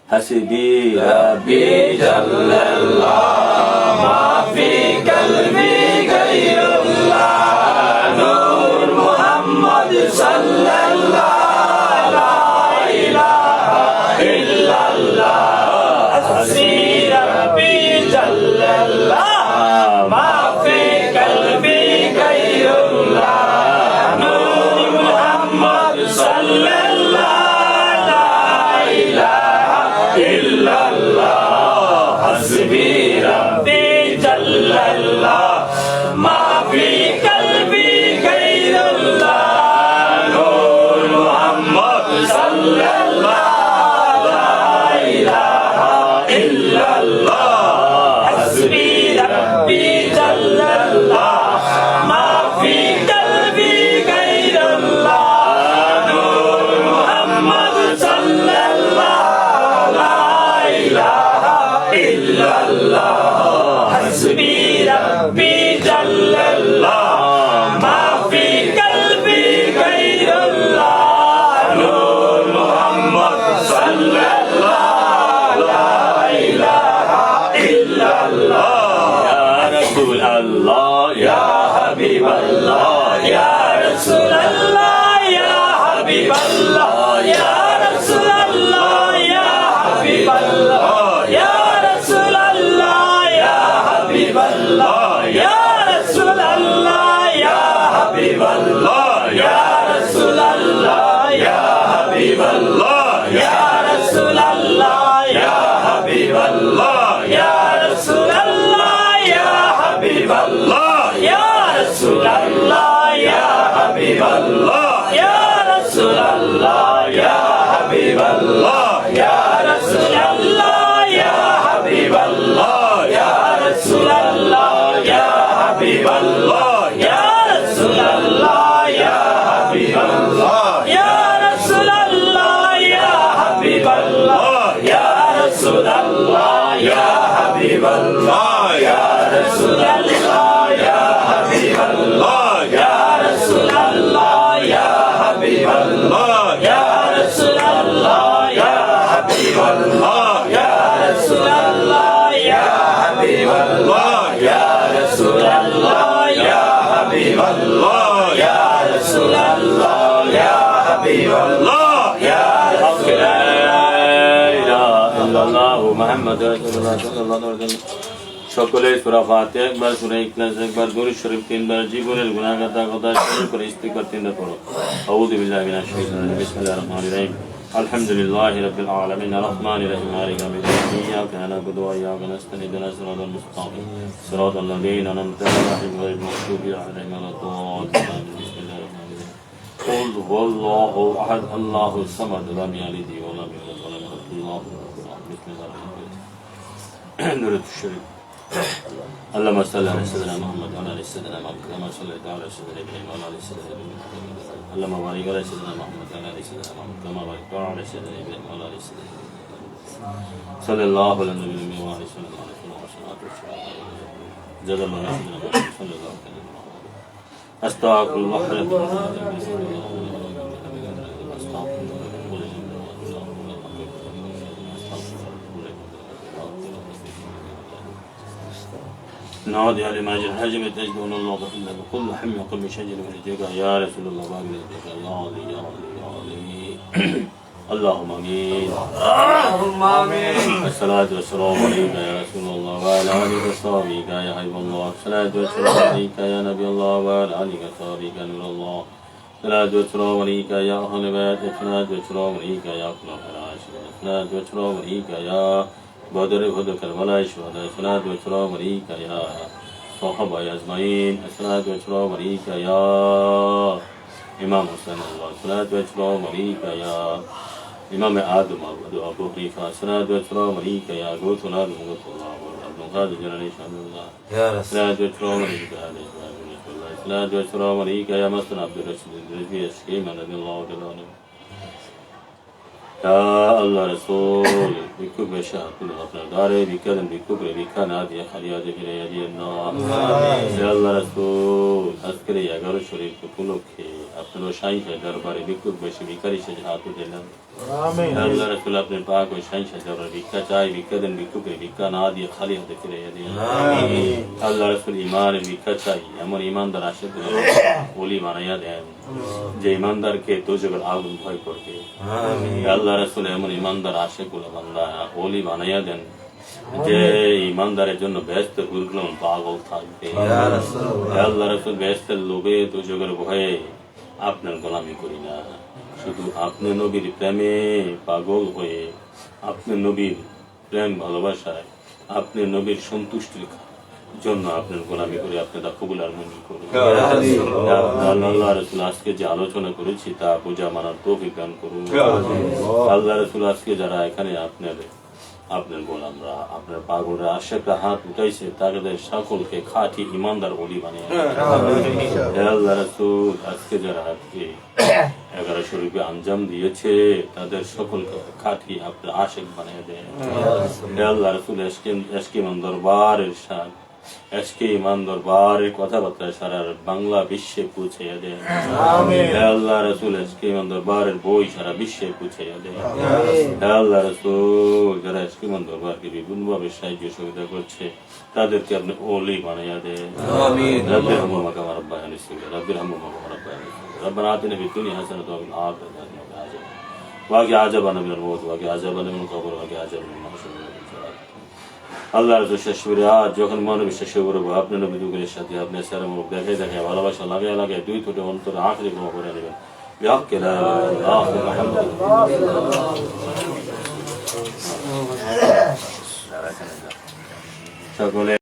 হাসিবি রাব্বি জাল্লাল্লাহ মা ফি কলবি গায়রুল্লাহ নূর মুহাম্মদ সাল্লাল্লাহ হাবিবাল্লাহ ইয়া রাসূলুল্লাহ ইয়া হাবিবাল্লাহ ইয়া রাসূলুল্লাহ ইয়া হাবিবাল্লাহ ইয়া রাসূলুল্লাহ ইয়া হাবিবাল্লাহ ইয়া রাসূলুল্লাহ ইয়া হাবিবাল্লাহ ইয়া রাসূলুল্লাহ ইয়া হাবিবাল্লাহ ইয়া রাসূলুল্লাহ ইয়া হাবিবাল্লাহ ইয়া রাসূলুল্লাহ ইয়া হাবিবাল্লাহ ইয়া রাসূলুল্লাহ ইয়া হাবিবাল্লাহ ইয়া রাসূলুল্লাহ ইয়া হাবিবাল্লাহ ইয়া রাসূলুল্লাহ ইয়া হাবিবাল্লাহ ইয়া রাসূলুল্লাহ ইয়া হাবিবাল্লাহ ইয়া রাসূলুল্লাহ মুহাম্মাদুর রাসূলুল্লাহ সাল্লাল্লাহু আলাইহি ওয়াসাল্লাম। সকলে সূরা ফাতিহা একবার, সূরা ইখলাস একবার, দুরূদ শরীফ তিনবার, জীবনের গুনাহ কথা শুরু করে ইস্তিগফার তিনবার পড়ো। আউযু বিল্লাহি মিনাশ শাইতানির রাজিম। বিসমিল্লাহির রহমানির রহিম। আলহামদুলিল্লাহি রাব্বিল আলামিন আর-রাহমানির রহিম মালিকি ইয়াউমিদ্দিন ইয়্যাকা না'বুদু ওয়া ইয়্যাকা নাস্তাঈন ইহদিনাস সিরাতাল মুস্তাকিম সিরাতাল লাযীনা আন'আমতা আলাইহিম গায়রিল মাগদূবি আলাইহিম ওয়ালাদ-দাল্লিন। বিসমিল্লাহির রহমানির রহিম। قل هو الله احد الله الصمد لم يلد ولم يولد ولم يكن له كفوا احد. بسم الله الرحمن الرحيم. نور الشريف. اللهم صل على سيدنا محمد وعلى ال سيدنا محمد كما صليت على سيدنا ابراهيم وعلى ال سيدنا ابراهيم. اللهم بارك على سيدنا محمد وعلى ال سيدنا محمد كما باركت على سيدنا ابراهيم وعلى ال سيدنا ابراهيم. صلى الله على النبي وعلى اله وصحبه وسلم. جزا الله سيدنا محمد صلى الله عليه وسلم. أستغفر الله نعود على ما جرى هجم تجدون الله إلا بكل حم يقل بشجر من الجيكا يا رسول الله بابي الجيكا يا علي يا علي يا علي. اللهم آمين. اللهم آمين. الصلاة والسلام عليك يا رسول الله وعلى آلك وصحبك يا حبيب الله. الصلاة والسلام عليك يا نبي الله وعلى آلك وصحبك نور الله. الصلاة والسلام عليك يا أهل البيت. الصلاة والسلام عليك يا خلفاء الراشدين. الصلاة والسلام عليك يا بدر كربلاء الشهداء. الصلاة والسلام عليك يا صحابة أجمعين. الصلاة والسلام عليك يا إمام حسين الله. الصلاة والسلام عليك يا إمام آدم أبو حنيفة. الصلاة والسلام عليك يا غوث الله غوث الله عبد القادر جلالي شان الله. الصلاة والسلام عليك يا الصلاة والسلام عليك يا مستن عبد الرشيد الرزقي الشكيم رضي الله تعالى عنه. يا الله رسول بكم بشهادة আপনার দারে বিকাদেন বিকুব রে বিখানা দিয়ে খালিয়া দিয়ে ফিরাইয়া দিয়েন না। يا الله رسول আজকের এই 11 শরীফ উপলক্ষে আপনার শাহী দরবারে বিকুব বেশি ভিখারি সেজে হাত উঠালেন। আমিন। يا الله رسول আপনার পাক ও শাহী দরবারে ভিক্ষা চাই, ভিক্ষাদেন বিকুব রে ভিক্ষা না দিয়ে খালি হাতে ফিরাইয়া দিয়েন। আমিন। আল্লাহ রাসূল ঈমানের ভিক্ষা চাই, এমন ঈমানদার আশিক ওলি বানাইয়া দেন যে ঈমানদারকে দোজখের আগুন ভয় করবে। আমিন। আল্লাহ রাসূল এমন ঈমানদার আশিক বান্দা ওলি বানাইয়া দেন যে ঈমানদারের জন্য ব্যস্ত হুরগুলো পাগল থাকবে। আল্লাহ রাসূল ব্যস্তের লোভে দোজখের ভয়ে আপনার গোলামি করি না, শুধু আপনি নবীর প্রেমে পাগল হয়ে আপনি নবীর প্রেম ভালোবাসায় আপনি নবীর সন্তুষ্টির জন্য আপনার গোলামি করে আপনি তা কবুল আর মঞ্জুর করুন। আল্লাহ রাসূল আজকে যে আলোচনা করেছি তা বোঝা মানার তৌফিক দান করুন। আল্লাহ রাসূল আজকে যারা এখানে আপনার গোলামরা আপনার পাগলরা আশেকরা হাত উঠাইছে তাদের সকলকে খাঁটি ইমানদার ওলি বানিয়ে আল্লাহ রাসূল আজকে যারা আজকে 11 শরীফে আঞ্জাম দিয়েছে তাদের সকলকে খাঁটি আপনার আশেক বানিয়ে দেন। আল্লাহ রাসূল এসকে ইমান দরবারের শান এসকে ইমান দরবারের কথাবার্তা সারা বাংলা বিশ্বে পৌঁছাইয়া দেন। আল্লাহ রাসূল এসকে ইমান দরবারের বই সারা বিশ্বে পৌঁছাইয়া দেন। আল্লাহ রাসূল যারা এসকে ইমান দরবারকে বিভিন্নভাবে সাহায্য সহযোগিতা করছে তাদেরকে আপনি ওলি বানাইয়া দেন। রব্বির হামহুমা কামা রাব্বায়ানি সগীরা রব্বির হামহুমা কামা রাব্বায়ানি সগীরা রব্বানা আতিনা ফিদ দুনিয়া হাসানাতাও ওয়া ফিল আখিরাতি হাসানাতাও ওয়া কিনা আযাবান মিনাল মউত ওয়া কিনা আযাবান মিনাল কবর ওয়া কিনা আযাবান মিনাল মাহশর। আল্লাহ রাসূল শেষ করে আজ যখন মানব শেষ করবো আপনার নবী দুগুলের সাথে আপনার সারা মুখ দেখায় দেখায় ভালোবাসা লাগায় লাগায় দুই ঠোঁটে অন্তরে আখরি ক্ষমা করে নেবেন। বিহাক্কে লা ইলাহা ইল্লাল্লাহ। সকলে